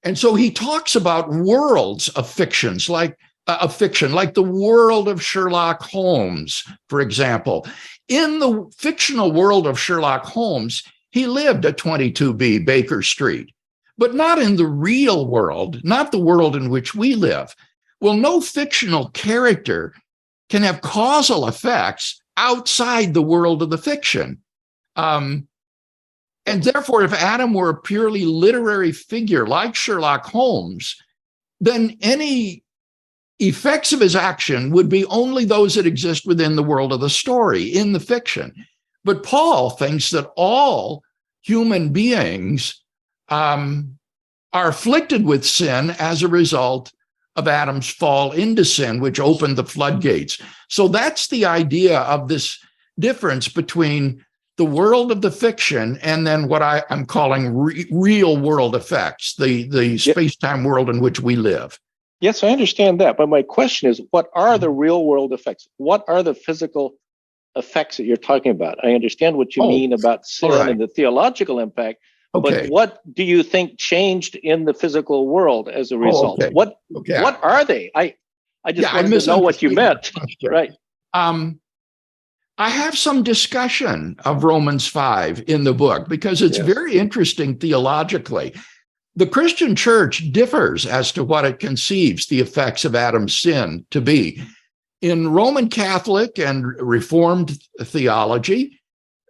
And so he talks about worlds of fictions, like the world of Sherlock Holmes, for example. In the fictional world of Sherlock Holmes, he lived at 22B Baker Street, but not in the real world, not the world in which we live. Well, no fictional character can have causal effects outside the world of the fiction. And therefore, if Adam were a purely literary figure like Sherlock Holmes, then any effects of his action would be only those that exist within the world of the story, in the fiction. But Paul thinks that all human beings are afflicted with sin as a result of Adam's fall into sin, which opened the floodgates. So that's the idea of this difference between the world of the fiction and then what I'm calling real world effects, the space-time world in which we live. Yes, I understand that. But my question is, what are the real world effects? What are the physical effects that you're talking about? I understand what you mean about sin and the theological impact. Okay. But what do you think changed in the physical world as a result? What are they? I just wanted to know what you meant. Right. I have some discussion of Romans 5 in the book because it's very interesting theologically. The Christian church differs as to what it conceives the effects of Adam's sin to be. In Roman Catholic and Reformed theology,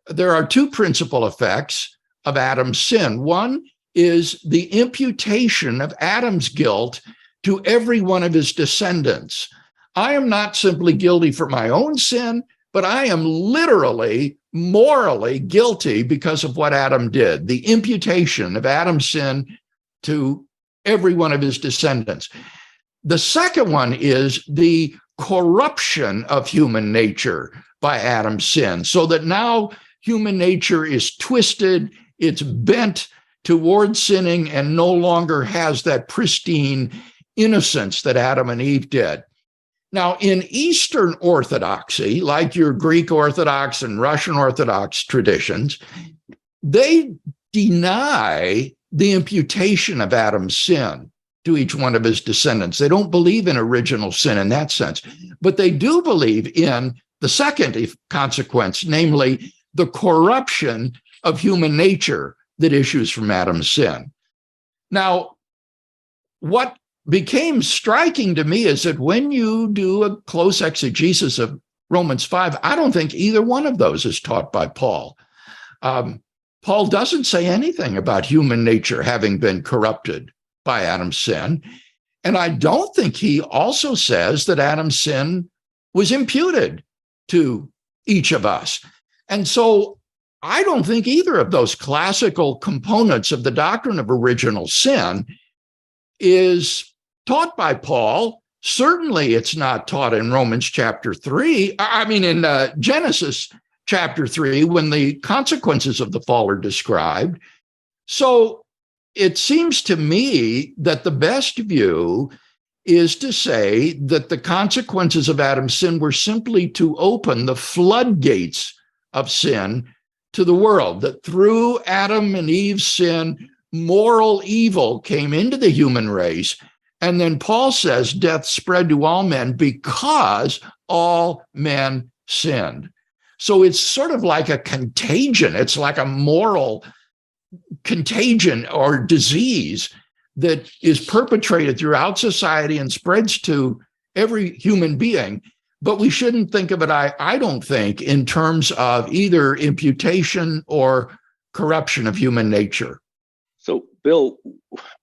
there are two principal effects of Adam's sin. One is the imputation of Adam's guilt to every one of his descendants. I am not simply guilty for my own sin, but I am literally, morally guilty because of what Adam did, the imputation of Adam's sin to every one of his descendants. The second one is the corruption of human nature by Adam's sin, so that now human nature is twisted, it's bent towards sinning, and no longer has that pristine innocence that Adam and Eve did. Now, in Eastern Orthodoxy, like your Greek Orthodox and Russian Orthodox traditions, they deny the imputation of Adam's sin to each one of his descendants. They don't believe in original sin in that sense, but they do believe in the second consequence, namely the corruption of human nature that issues from Adam's sin. Now, what became striking to me is that when you do a close exegesis of Romans 5, I don't think either one of those is taught by Paul. Paul doesn't say anything about human nature having been corrupted by Adam's sin. And I don't think he also says that Adam's sin was imputed to each of us. And so I don't think either of those classical components of the doctrine of original sin is taught by Paul. Certainly it's not taught in Romans chapter 3. In Genesis chapter 3, when the consequences of the fall are described. So it seems to me that the best view is to say that the consequences of Adam's sin were simply to open the floodgates of sin to the world, that through Adam and Eve's sin, moral evil came into the human race. And then Paul says death spread to all men because all men sinned. So it's sort of like a contagion. It's like a moral contagion or disease that is perpetrated throughout society and spreads to every human being. But we shouldn't think of it, I don't think, in terms of either imputation or corruption of human nature. So, Bill,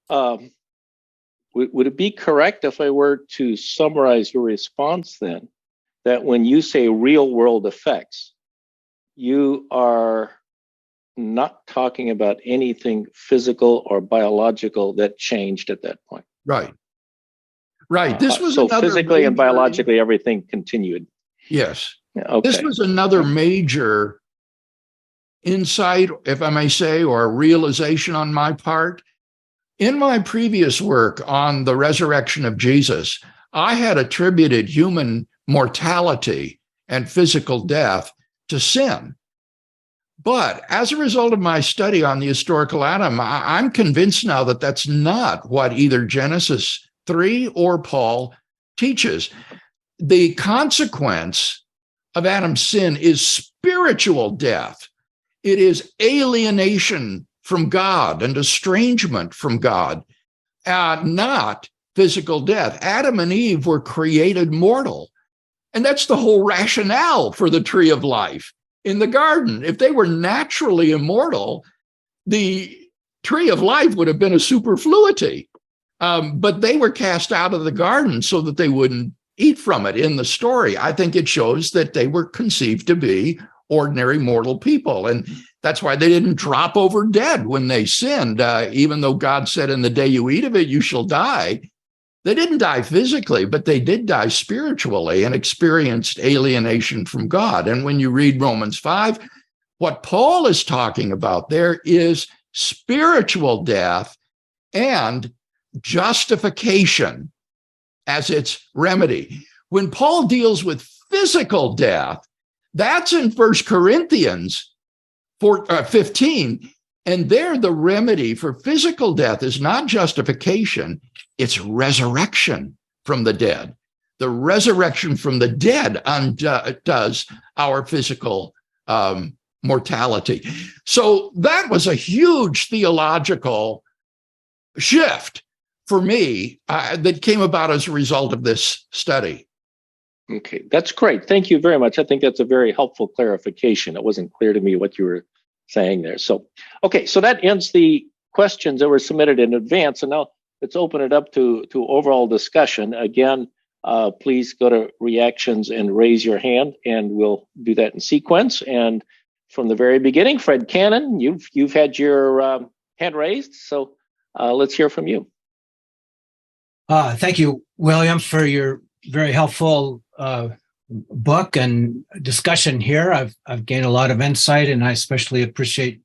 would it be correct if I were to summarize your response then, that when you say real world effects, you are not talking about anything physical or biological that changed at that point? Right. Right. This was so physically and biologically, everything continued. Yes. Okay. This was another major insight, if I may say, or realization on my part. In my previous work on the resurrection of Jesus, I had attributed human mortality and physical death to sin. But as a result of my study on the historical Adam, I'm convinced now that that's not what either Genesis 3 or Paul teaches. The consequence of Adam's sin is spiritual death. It is alienation from God and estrangement from God, not physical death. Adam and Eve were created mortal. And that's the whole rationale for the tree of life in the garden. If they were naturally immortal, the tree of life would have been a superfluity. But they were cast out of the garden so that they wouldn't eat from it. In the story, I think it shows that they were conceived to be ordinary mortal people. And that's why they didn't drop over dead when they sinned. Even though God said, in the day you eat of it, you shall die. They didn't die physically, but they did die spiritually and experienced alienation from God. And when you read Romans 5, what Paul is talking about there is spiritual death and justification as its remedy. When Paul deals with physical death, that's in 1 Corinthians 15. And there, the remedy for physical death is not justification, it's resurrection from the dead. The resurrection from the dead undoes our physical mortality. So that was a huge theological shift for me that came about as a result of this study. Okay, that's great. Thank you very much. I think that's a very helpful clarification. It wasn't clear to me what you were saying there. So, okay, so that ends the questions that were submitted in advance. And now let's open it up to overall discussion. Again, please go to reactions and raise your hand, and we'll do that in sequence. And from the very beginning, Fred Cannon, you've had your hand raised, so let's hear from you. Thank you, William, for your very helpful book and discussion here. I've gained a lot of insight, and I especially appreciate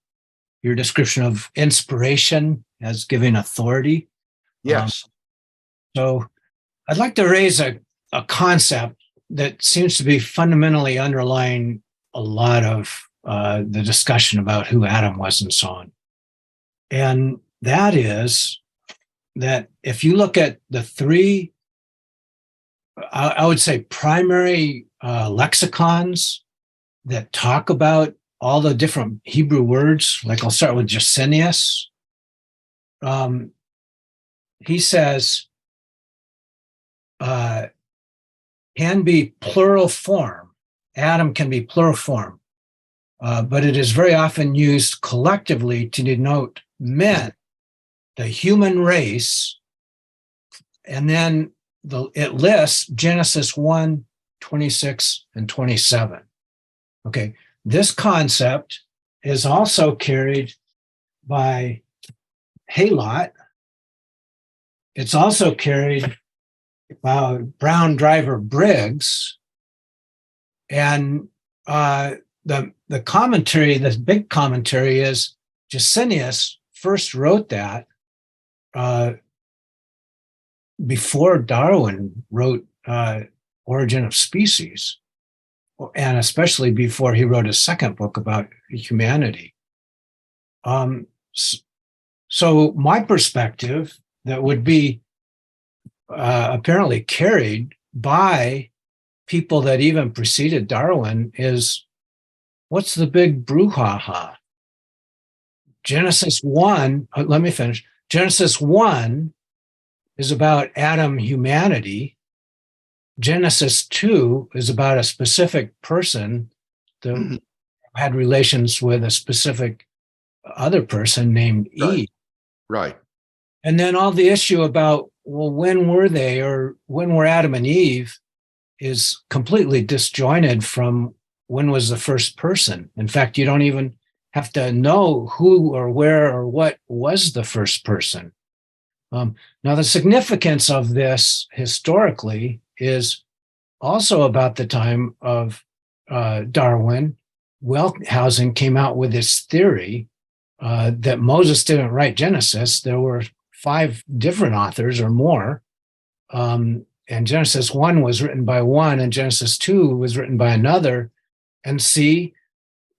your description of inspiration as giving authority. Yes. So I'd like to raise a concept that seems to be fundamentally underlying a lot of the discussion about who Adam was and so on. And that is that if you look at the three, I would say, primary lexicons that talk about all the different Hebrew words, like I'll start with Gesenius. He says, can be plural form. Adam can be plural form, but it is very often used collectively to denote men, the human race, and then it lists Genesis 1, 26, and 27. Okay, this concept is also carried by Halot. It's also carried by Brown Driver Briggs. And the commentary, the big commentary is Gesenius first wrote that before Darwin wrote Origin of Species, and especially before he wrote a second book about humanity. So my perspective that would be apparently carried by people that even preceded Darwin is, what's the big brouhaha? Genesis 1, let me finish. Genesis 1 is about Adam humanity. Genesis 2 is about a specific person that had relations with a specific other person named Eve. Right. And then all the issue about, well, when were they, or when were Adam and Eve, is completely disjointed from when was the first person. In fact, you don't even have to know who or where or what was the first person. Now, the significance of this historically is also about the time of Darwin. Wellhausen came out with this theory that Moses didn't write Genesis. There were 5 different authors or more. And Genesis 1 was written by one, and Genesis 2 was written by another. And see,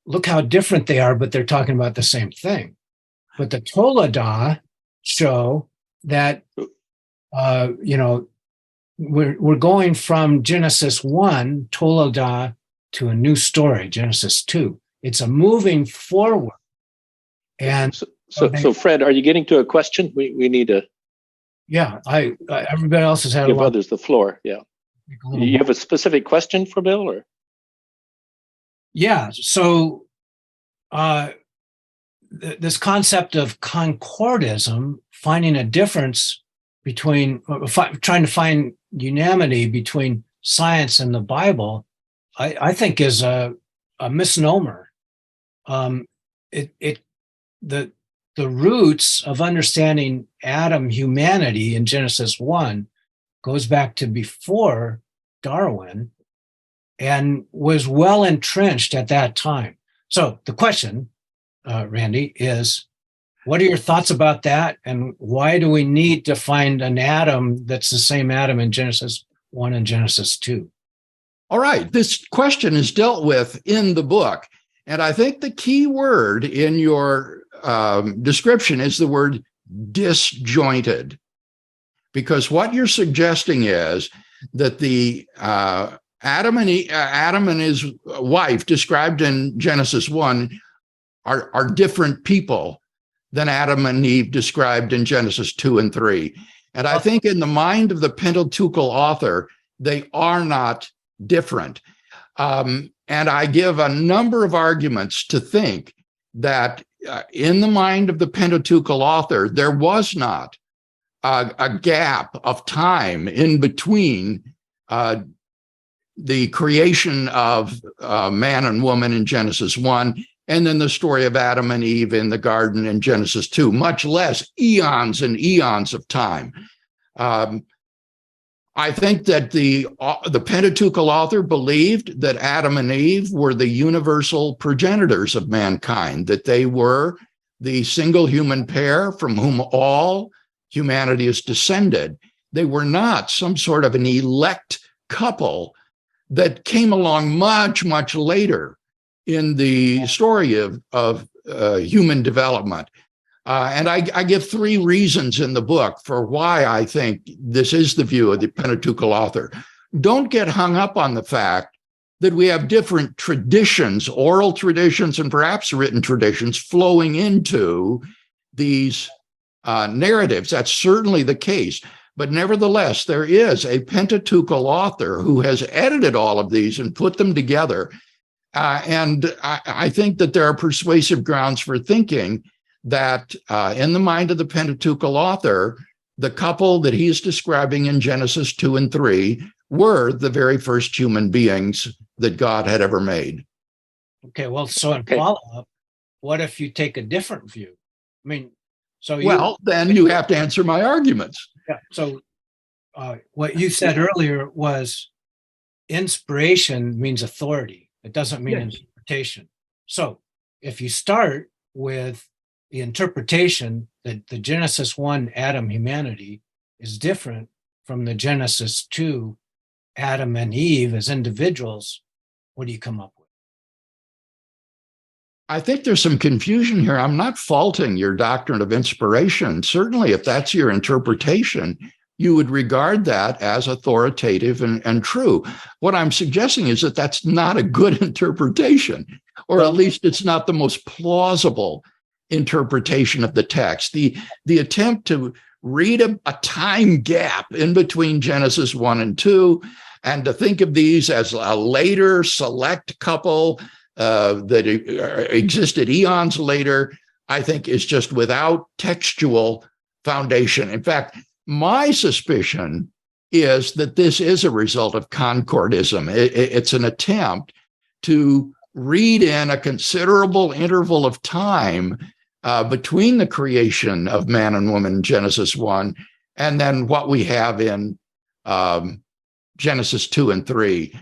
look how different they are, but they're talking about the same thing. But the Toledah show that, we're going from Genesis 1, Toledah, to a new story, Genesis 2. It's a moving forward. And so Fred, are you getting to a question? We need to. Yeah, everybody else has had give others the floor. Yeah, you have a specific question for Bill, or? Yeah. So this concept of concordism, finding a difference between, trying to find unanimity between science and the Bible, I think is a misnomer. The roots of understanding Adam humanity in Genesis 1 goes back to before Darwin and was well entrenched at that time. So the question, Randy, is What are your thoughts about that? And why do we need to find an atom that's the same atom in Genesis 1 and Genesis 2? All right. This question is dealt with in the book. And I think the key word in your description is the word disjointed. Because what you're suggesting is that the Adam and his wife, described in Genesis 1, are different people than Adam and Eve, described in Genesis 2 and 3. And I think in the mind of the Pentateuchal author, they are not different. And I give a number of arguments to think that in the mind of the Pentateuchal author, there was not a gap of time in between the creation of man and woman in Genesis 1 and then the story of Adam and Eve in the garden in Genesis 2, much less eons and eons of time. I think that the Pentateuchal author believed that Adam and Eve were the universal progenitors of mankind, that they were the single human pair from whom all humanity is descended. They were not some sort of an elect couple that came along much, much later in the story of human development. And I give three reasons in the book for why I think this is the view of the Pentateuchal author. Don't get hung up on the fact that we have different traditions, oral traditions, and perhaps written traditions flowing into these narratives. That's certainly the case. But nevertheless, there is a Pentateuchal author who has edited all of these and put them together. And I think that there are persuasive grounds for thinking that in the mind of the Pentateuchal author, the couple that he's describing in Genesis 2 and 3 were the very first human beings that God had ever made. Okay, well, so in follow-up, what if you take a different view? I mean, then you have to answer my arguments. Yeah, so what you said earlier was inspiration means authority. It doesn't mean interpretation. So if you start with the interpretation that the Genesis 1 Adam humanity is different from the Genesis 2 Adam and Eve as individuals, what do you come up with? I think there's some confusion here. I'm not faulting your doctrine of inspiration. Certainly, if that's your interpretation, you would regard that as authoritative and true. What I'm suggesting is that that's not a good interpretation, or at least it's not the most plausible interpretation of the text. The attempt to read a time gap in between Genesis 1 and 2 and to think of these as a later select couple that existed eons later, I think is just without textual foundation. In fact, my suspicion is that this is a result of concordism. It's an attempt to read in a considerable interval of time between the creation of man and woman in Genesis 1 and then what we have in Genesis 2 and 3.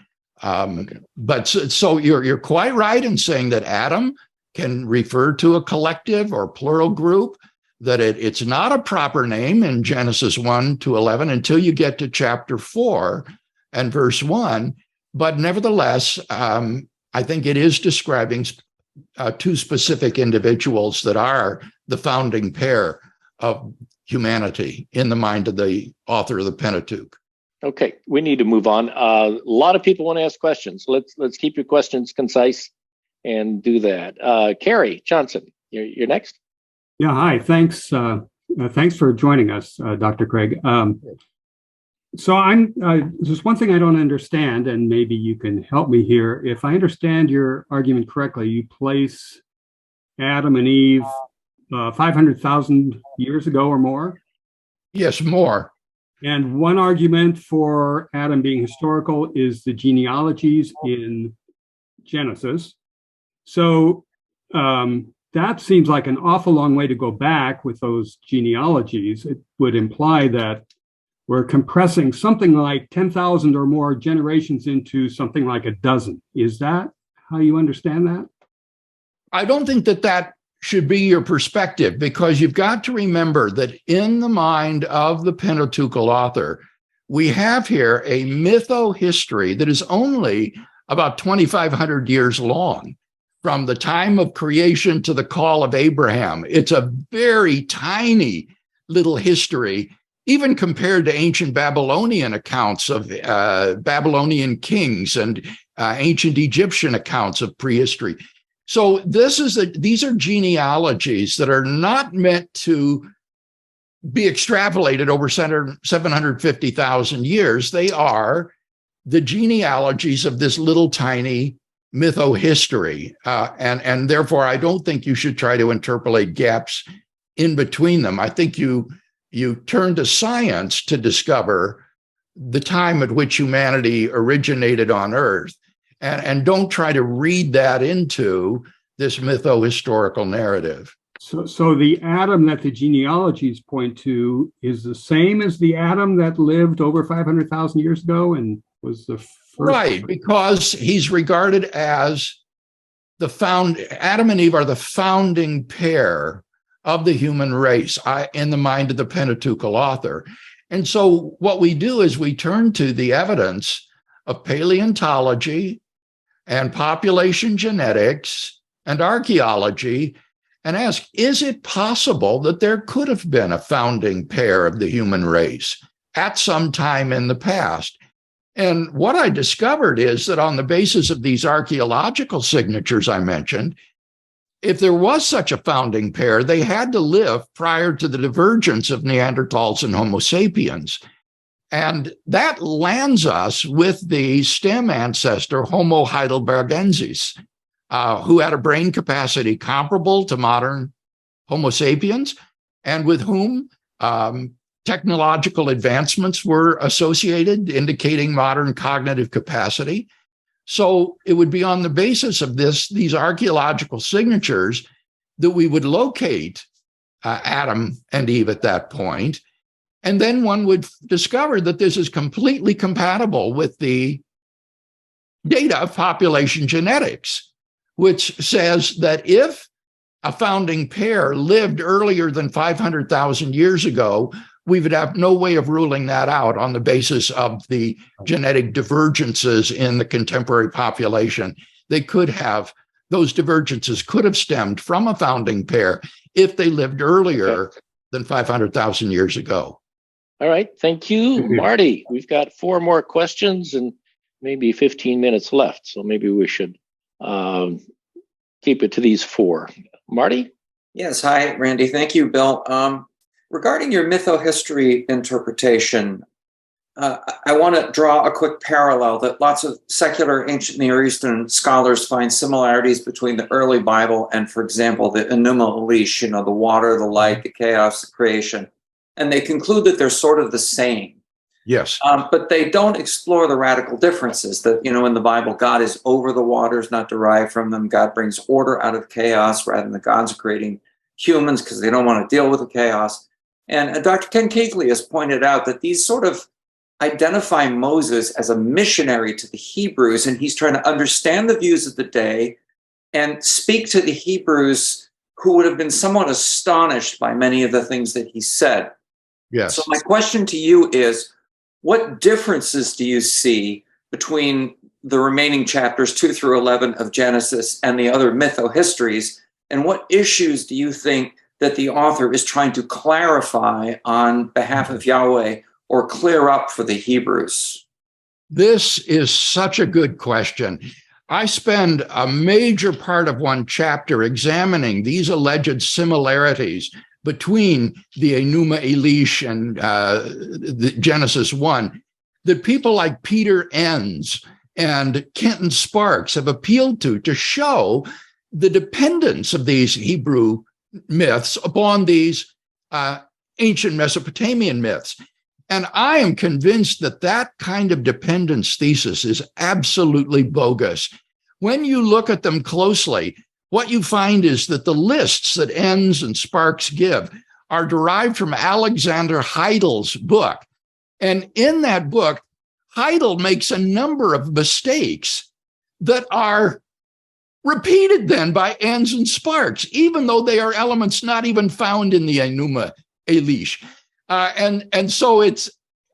But so you're quite right in saying that Adam can refer to a collective or plural group, that it's not a proper name in Genesis 1 to 11 until you get to chapter 4 and verse 1. But nevertheless, I think it is describing two specific individuals that are the founding pair of humanity in the mind of the author of the Pentateuch. Okay, we need to move on. A lot of people want to ask questions. Let's keep your questions concise and do that. Carrie Johnson, you're next. Yeah, hi. Thanks. Thanks for joining us, Dr. Craig. So there's one thing I don't understand, and maybe you can help me here. If I understand your argument correctly, you place Adam and Eve 500,000 years ago or more? Yes, more. And one argument for Adam being historical is the genealogies in Genesis. So that seems like an awful long way to go back with those genealogies. It would imply that we're compressing something like 10,000 or more generations into something like a dozen. Is that how you understand that? I don't think that should be your perspective, because you've got to remember that in the mind of the Pentateuchal author, we have here a mytho-history that is only about 2,500 years long, from the time of creation to the call of Abraham. It's a very tiny little history, even compared to ancient Babylonian accounts of Babylonian kings and ancient Egyptian accounts of prehistory. So these are genealogies that are not meant to be extrapolated over 750,000 years. They are the genealogies of this little tiny mytho-history. And therefore, I don't think you should try to interpolate gaps in between them. I think you turn to science to discover the time at which humanity originated on Earth, and don't try to read that into this mytho-historical narrative. So the Adam that the genealogies point to is the same as the Adam that lived over 500,000 years ago and was the first. Right, because he's regarded as Adam and Eve are the founding pair of the human race in the mind of the Pentateuchal author. And so what we do is we turn to the evidence of paleontology and population genetics and archaeology and ask, is it possible that there could have been a founding pair of the human race at some time in the past? And what I discovered is that on the basis of these archaeological signatures I mentioned, if there was such a founding pair, they had to live prior to the divergence of Neanderthals and Homo sapiens. And that lands us with the stem ancestor Homo heidelbergensis, who had a brain capacity comparable to modern Homo sapiens, and with whom technological advancements were associated, indicating modern cognitive capacity. So it would be on the basis of these archaeological signatures that we would locate Adam and Eve at that point. And then one would discover that this is completely compatible with the data of population genetics, which says that if a founding pair lived earlier than 500,000 years ago, we would have no way of ruling that out on the basis of the genetic divergences in the contemporary population. Those divergences could have stemmed from a founding pair if they lived earlier than 500,000 years ago. All right. Thank you, Marty. We've got 4 more questions and maybe 15 minutes left. So maybe we should keep it to these 4. Marty? Yes. Hi, Randy. Thank you, Bill. Regarding your mytho-history interpretation, I want to draw a quick parallel that lots of secular ancient Near Eastern scholars find similarities between the early Bible and, for example, the Enuma Elish, the water, the light, the chaos, the creation. And they conclude that they're sort of the same. Yes. But they don't explore the radical differences that, in the Bible, God is over the waters, not derived from them. God brings order out of chaos rather than the gods creating humans because they don't want to deal with the chaos. And Dr. Ken Keighley has pointed out that these sort of identify Moses as a missionary to the Hebrews, and he's trying to understand the views of the day and speak to the Hebrews who would have been somewhat astonished by many of the things that he said. Yes. So my question to you is, what differences do you see between the remaining chapters 2 through 11 of Genesis and the other mytho-histories, and what issues do you think that the author is trying to clarify on behalf of Yahweh or clear up for the Hebrews? This is such a good question. I spend a major part of one chapter examining these alleged similarities between the Enuma Elish and the Genesis 1 that people like Peter Enns and Kenton Sparks have appealed to show the dependence of these Hebrew myths upon these ancient Mesopotamian myths. And I am convinced that kind of dependence thesis is absolutely bogus. When you look at them closely, what you find is that the lists that Enns and Sparks give are derived from Alexander Heidel's book. And in that book, Heidel makes a number of mistakes that are repeated then by Ens and Sparks, even though they are elements not even found in the Enuma Elish. And so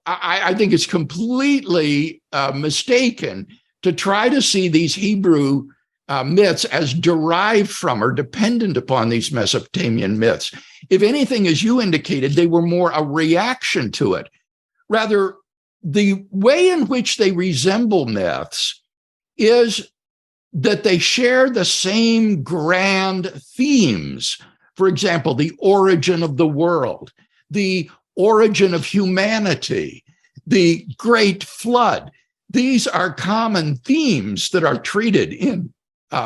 I think it's completely mistaken to try to see these Hebrew myths as derived from or dependent upon these Mesopotamian myths. If anything, as you indicated, they were more a reaction to it. Rather, the way in which they resemble myths is that they share the same grand themes. For example, the origin of the world, the origin of humanity, the great flood. These are common themes that are treated in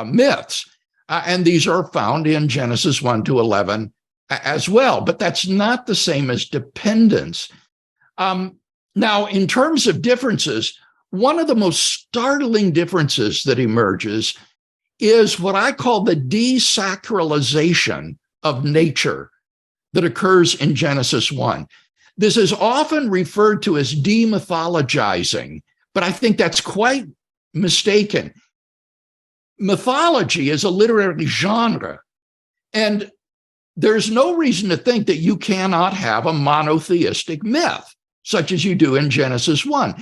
myths, and these are found in Genesis 1 to 11 as well. But that's not the same as dependence. Now, in terms of differences, one of the most startling differences that emerges is what I call the desacralization of nature that occurs in Genesis 1. This is often referred to as demythologizing, but I think that's quite mistaken. Mythology is a literary genre, and there's no reason to think that you cannot have a monotheistic myth, such as you do in Genesis 1.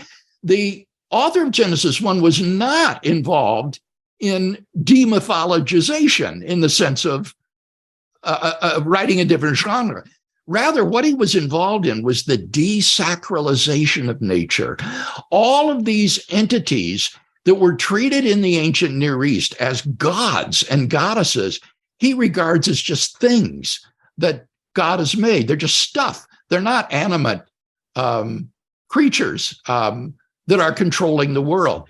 The author of Genesis 1 was not involved in demythologization in the sense of writing a different genre. Rather, what he was involved in was the desacralization of nature. All of these entities that were treated in the ancient Near East as gods and goddesses, he regards as just things that God has made. They're just stuff. They're not animate creatures that are controlling the world.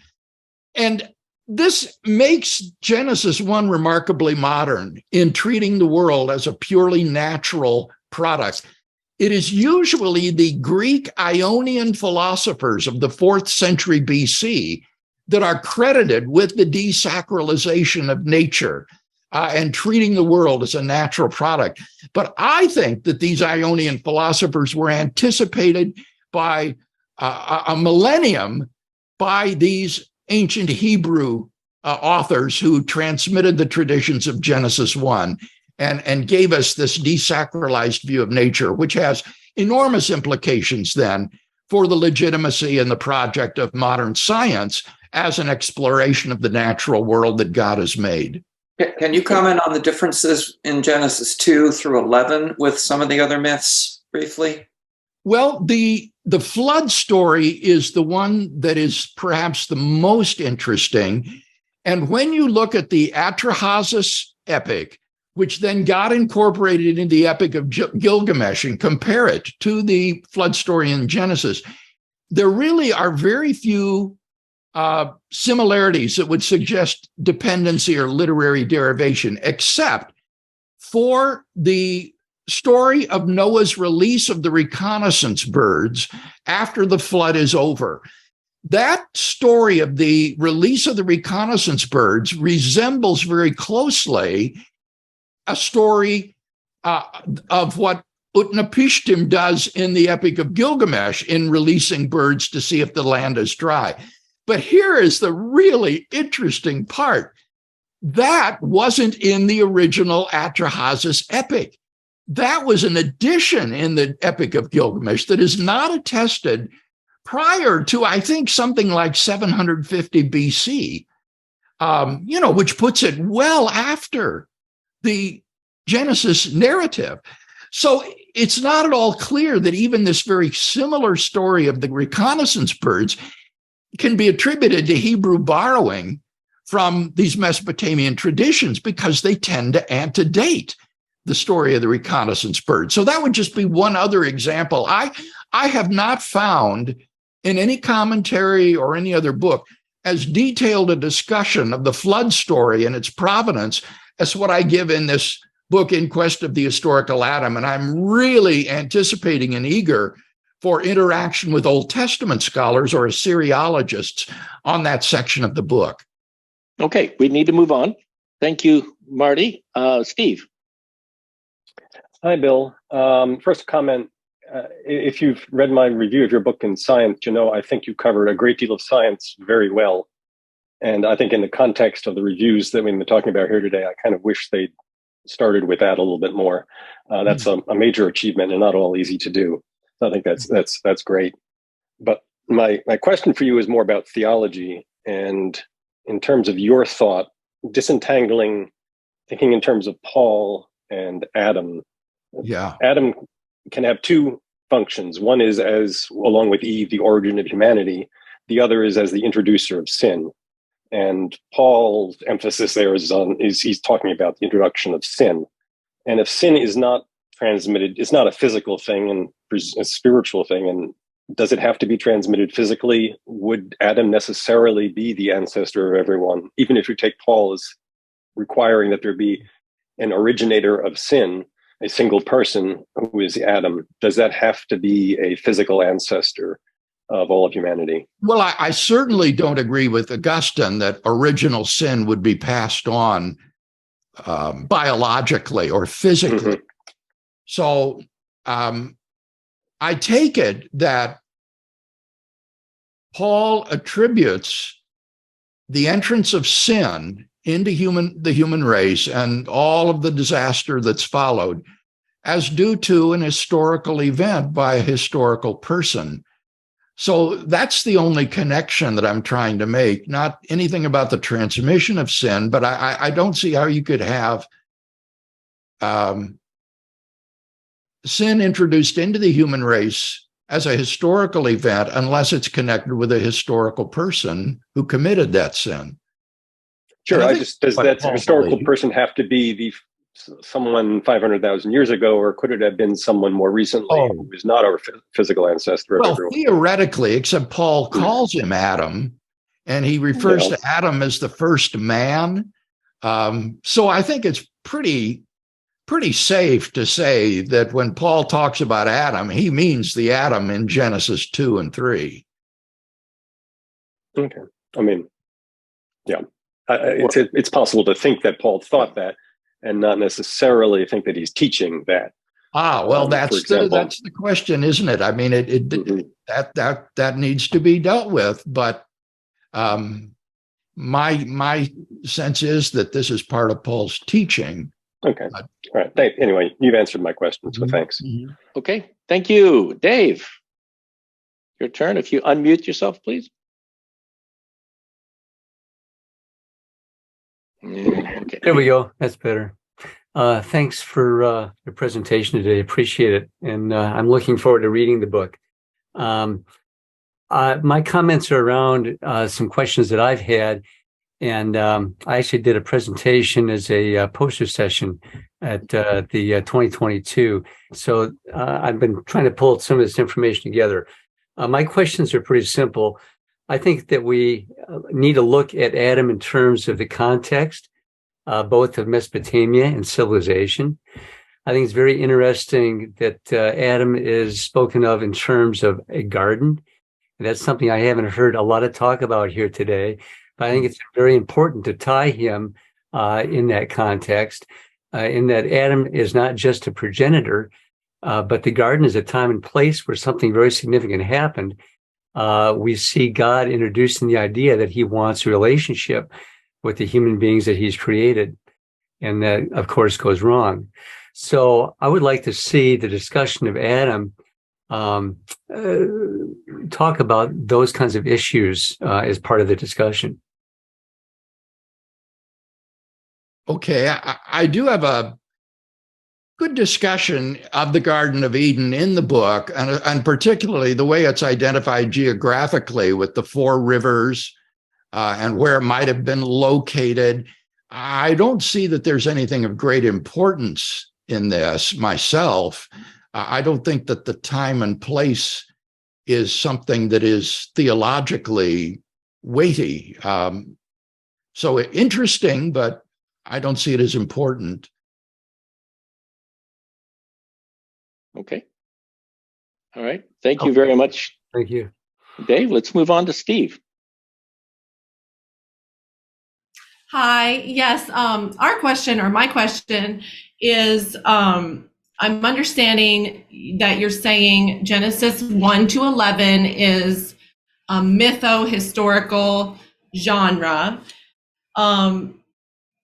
And this makes Genesis 1 remarkably modern in treating the world as a purely natural product. It is usually the Greek Ionian philosophers of the 4th century BC that are credited with the desacralization of nature and treating the world as a natural product. But I think that these Ionian philosophers were anticipated by a millennium by these ancient Hebrew authors who transmitted the traditions of Genesis 1 and gave us this desacralized view of nature, which has enormous implications then for the legitimacy and the project of modern science as an exploration of the natural world that God has made. Can you comment on the differences in Genesis 2 through 11 with some of the other myths briefly? Well, the flood story is the one that is perhaps the most interesting. And when you look at the Atrahasis epic, which then got incorporated in the epic of Gilgamesh, and compare it to the flood story in Genesis, there really are very few similarities that would suggest dependency or literary derivation, except for the story of Noah's release of the reconnaissance birds after the flood is over. That story of the release of the reconnaissance birds resembles very closely a story of what Utnapishtim does in the Epic of Gilgamesh in releasing birds to see if the land is dry. But here is the really interesting part. That wasn't in the original Atrahasis epic. That was an addition in the Epic of Gilgamesh that is not attested prior to, I think, something like 750 BC, which puts it well after the Genesis narrative. So it's not at all clear that even this very similar story of the reconnaissance birds can be attributed to Hebrew borrowing from these Mesopotamian traditions, because they tend to antedate the story of the reconnaissance bird. So that would just be one other example. I have not found in any commentary or any other book as detailed a discussion of the flood story and its provenance as what I give in this book, In Quest of the Historical Adam. And I'm really anticipating and eager for interaction with Old Testament scholars or Assyriologists on that section of the book. Okay, we need to move on. Thank you, Marty. Steve. Hi, Bill. First comment, if you've read my review of your book in Science, I think you covered a great deal of science very well. And I think in the context of the reviews that we've been talking about here today, I kind of wish they started with that a little bit more. That's a major achievement and not all easy to do. So I think that's great. But my question for you is more about theology, and in terms of your thought, disentangling, thinking in terms of Paul and Adam. Yeah. Adam can have two functions. One is as, along with Eve, the origin of humanity. The other is as the introducer of sin. And Paul's emphasis there is he's talking about the introduction of sin. And if sin is not transmitted, it's not a physical thing and a spiritual thing. And does it have to be transmitted physically? Would Adam necessarily be the ancestor of everyone? Even if you take Paul as requiring that there be an originator of sin, a single person who is Adam, does that have to be a physical ancestor of all of humanity? Well, I certainly don't agree with Augustine that original sin would be passed on biologically or physically. Mm-hmm. So I take it that Paul attributes the entrance of sin into the human race and all of the disaster that's followed as due to an historical event by a historical person. So that's the only connection that I'm trying to make, not anything about the transmission of sin, but I don't see how you could have sin introduced into the human race as a historical event unless it's connected with a historical person who committed that sin. Sure. Does that historical person have to be someone 500,000 years ago, or could it have been someone more recently who is not our physical ancestor? Well, theoretically, except Paul calls him Adam, and he refers to Adam as the first man. So I think it's pretty safe to say that when Paul talks about Adam, he means the Adam in Genesis 2 and 3. Okay. I mean, yeah. It's possible to think that Paul thought that and not necessarily think that he's teaching that. Well, that's the question, isn't it? I mean, that needs to be dealt with. But my sense is that this is part of Paul's teaching. Okay. All right. Anyway, you've answered my question, so thanks. Mm-hmm. Okay. Thank you. Dave, your turn. If you unmute yourself, please. Okay. There we go. That's better. Thanks for the presentation today. Appreciate it. And I'm looking forward to reading the book. My comments are around some questions that I've had. And I actually did a presentation as a poster session at the 2022. So I've been trying to pull some of this information together. My questions are pretty simple. I think that we need to look at Adam in terms of the context, both of Mesopotamia and civilization. I think it's very interesting that Adam is spoken of in terms of a garden. And that's something I haven't heard a lot of talk about here today. But I think it's very important to tie him in that context, in that Adam is not just a progenitor, but the garden is a time and place where something very significant happened. We see God introducing the idea that he wants a relationship with the human beings that he's created. And that, of course, goes wrong. So I would like to see the discussion of Adam talk about those kinds of issues as part of the discussion. Okay, I do have a good discussion of the Garden of Eden in the book, and particularly the way it's identified geographically with the 4 rivers and where it might have been located. I don't see that there's anything of great importance in this myself. I don't think that the time and place is something that is theologically weighty. So interesting, but I don't see it as important. Okay. All right. Thank you very much. Thank you, Dave. Let's move on to Steve. Hi. Yes. My question is, I'm understanding that you're saying Genesis 1 to 11 is a mytho-historical genre.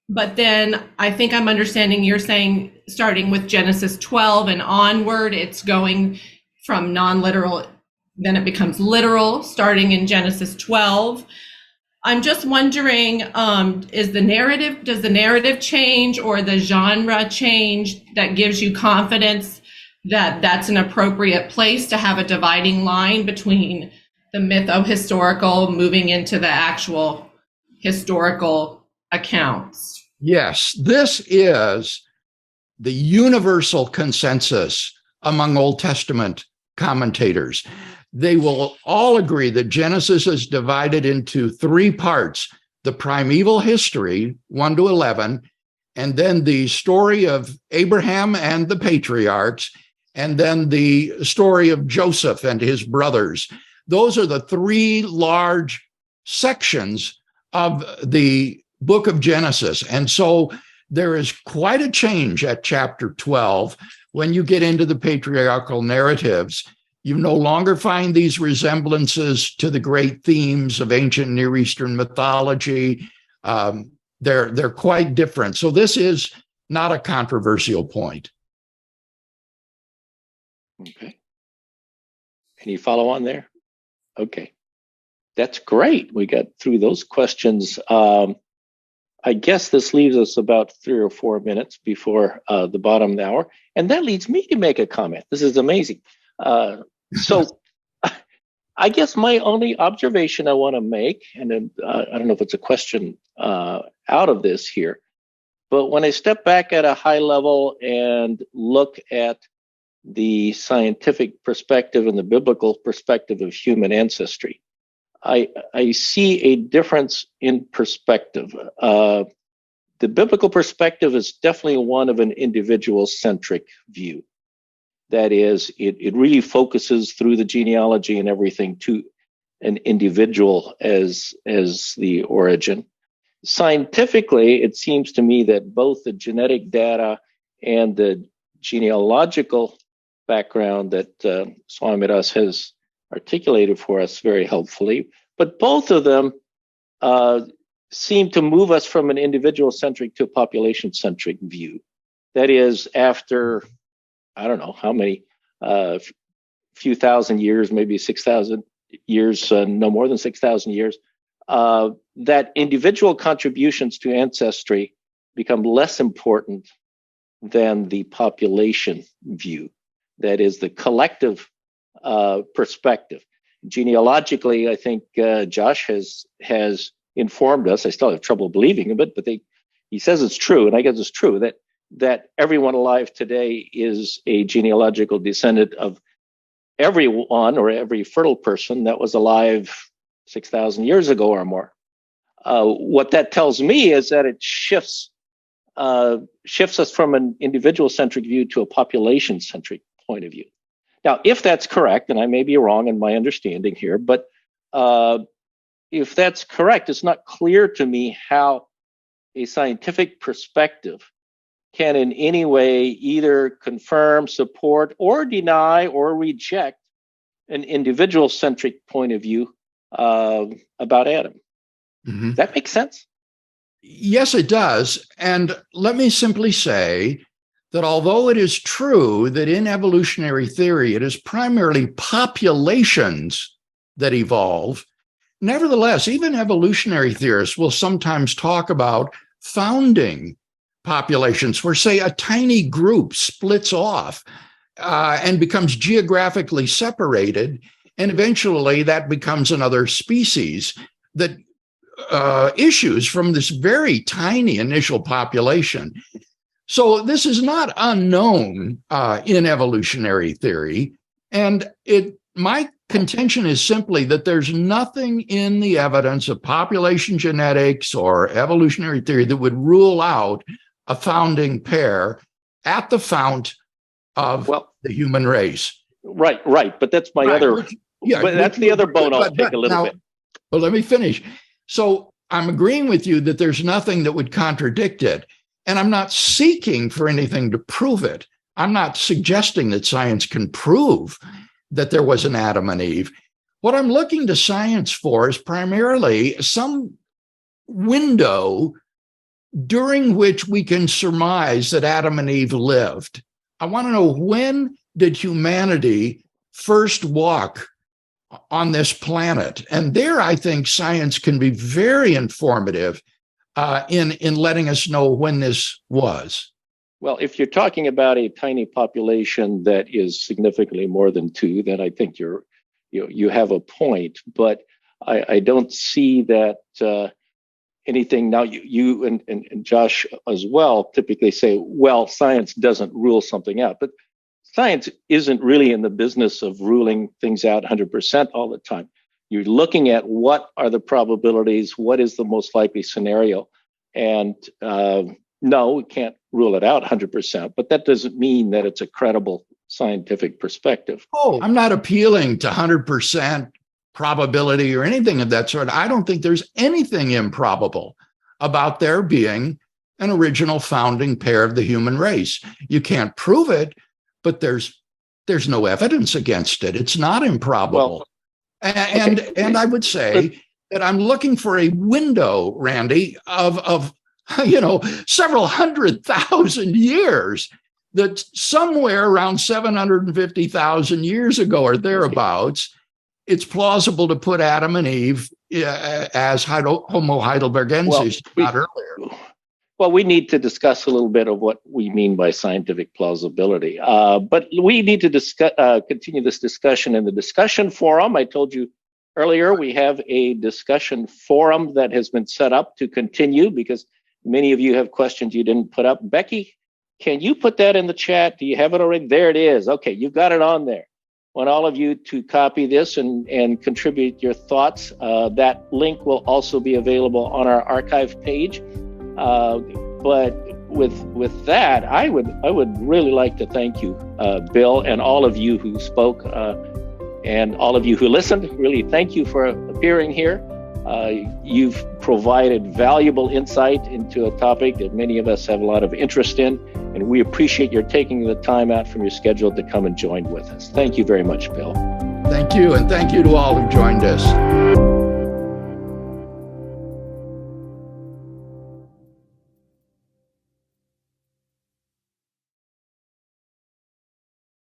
But then I think I'm understanding you're saying starting with Genesis 12 and onward, it's going from non-literal, then it becomes literal, starting in Genesis 12. I'm just wondering, does the narrative change or the genre change that gives you confidence that that's an appropriate place to have a dividing line between the mytho-historical moving into the actual historical accounts? Yes, this is the universal consensus among Old Testament commentators. They will all agree that Genesis is divided into three parts: the primeval history, 1 to 11, and then the story of Abraham and the patriarchs, and then the story of Joseph and his brothers. Those are the three large sections of the book of Genesis. And so there is quite a change at chapter 12 when you get into the patriarchal narratives. You no longer find these resemblances to the great themes of ancient Near Eastern mythology. They're quite different. So this is not a controversial point. Okay. Any follow on there? Okay. That's great. We got through those questions. I guess this leaves us about 3 or 4 minutes before the bottom of the hour. And that leads me to make a comment. This is amazing. So I guess my only observation I want to make, and I don't know if it's a question out of this here, but when I step back at a high level and look at the scientific perspective and the biblical perspective of human ancestry, I see a difference in perspective. The biblical perspective is definitely one of an individual-centric view. That is, it really focuses through the genealogy and everything to an individual as the origin. Scientifically, it seems to me that both the genetic data and the genealogical background that Swamidas has articulated for us very helpfully, but both of them seem to move us from an individual-centric to a population-centric view. That is, after, I don't know how many, few thousand years, maybe 6,000 years, no more than 6,000 years, that individual contributions to ancestry become less important than the population view. That is the collective perspective. Genealogically, I think Josh has informed us. I still have trouble believing it, but he says it's true, and I guess it's true that everyone alive today is a genealogical descendant of everyone or every fertile person that was alive 6,000 years ago or more. What that tells me is that it shifts us from an individual-centric view to a population-centric point of view. Now, if that's correct, and I may be wrong in my understanding here, but if that's correct, it's not clear to me how a scientific perspective can in any way either confirm, support, or deny or reject an individual-centric point of view about Adam. Mm-hmm. Does that make sense? Yes, it does. And let me simply say that although it is true that in evolutionary theory, it is primarily populations that evolve, nevertheless, even evolutionary theorists will sometimes talk about founding populations where, say, a tiny group splits off and becomes geographically separated, and eventually that becomes another species that issues from this very tiny initial population. So this is not unknown in evolutionary theory, and my contention is simply that there's nothing in the evidence of population genetics or evolutionary theory that would rule out a founding pair at the fount of the human race. Right. But that's my other. But that's the other bone I'll pick a little bit. Well, let me finish. So I'm agreeing with you that there's nothing that would contradict it. And I'm not seeking for anything to prove it. I'm not suggesting that science can prove that there was an Adam and Eve. What I'm looking to science for is primarily some window during which we can surmise that Adam and Eve lived. I want to know, when did humanity first walk on this planet? And there, I think science can be very informative in letting us know when this was. Well, if you're talking about a tiny population that is significantly more than 2, then I think you have a point. But I don't see that anything. Now, you and Josh as well typically say, well, science doesn't rule something out. But science isn't really in the business of ruling things out 100% all the time. You're looking at what are the probabilities, what is the most likely scenario. And no, we can't rule it out 100%, but that doesn't mean that it's a credible scientific perspective. Oh, I'm not appealing to 100% probability or anything of that sort. I don't think there's anything improbable about there being an original founding pair of the human race. You can't prove it, but there's no evidence against it. It's not improbable. Well, and I would say that I'm looking for a window, Randy, of several 100,000 years, that somewhere around 750,000 years ago or thereabouts, it's plausible to put Adam and Eve as Homo heidelbergensis, not earlier. Well, we need to discuss a little bit of what we mean by scientific plausibility. But we need to continue this discussion in the discussion forum. I told you earlier, we have a discussion forum that has been set up to continue because many of you have questions you didn't put up. Becky, can you put that in the chat? Do you have it already? There it is. Okay, you've got it on there. I want all of you to copy this and contribute your thoughts. That link will also be available on our archive page. But with that, I would really like to thank you, Bill, and all of you who spoke, and all of you who listened. Really, thank you for appearing here. You've provided valuable insight into a topic that many of us have a lot of interest in, and we appreciate your taking the time out from your schedule to come and join with us. Thank you very much, Bill. Thank you, and thank you to all who joined us.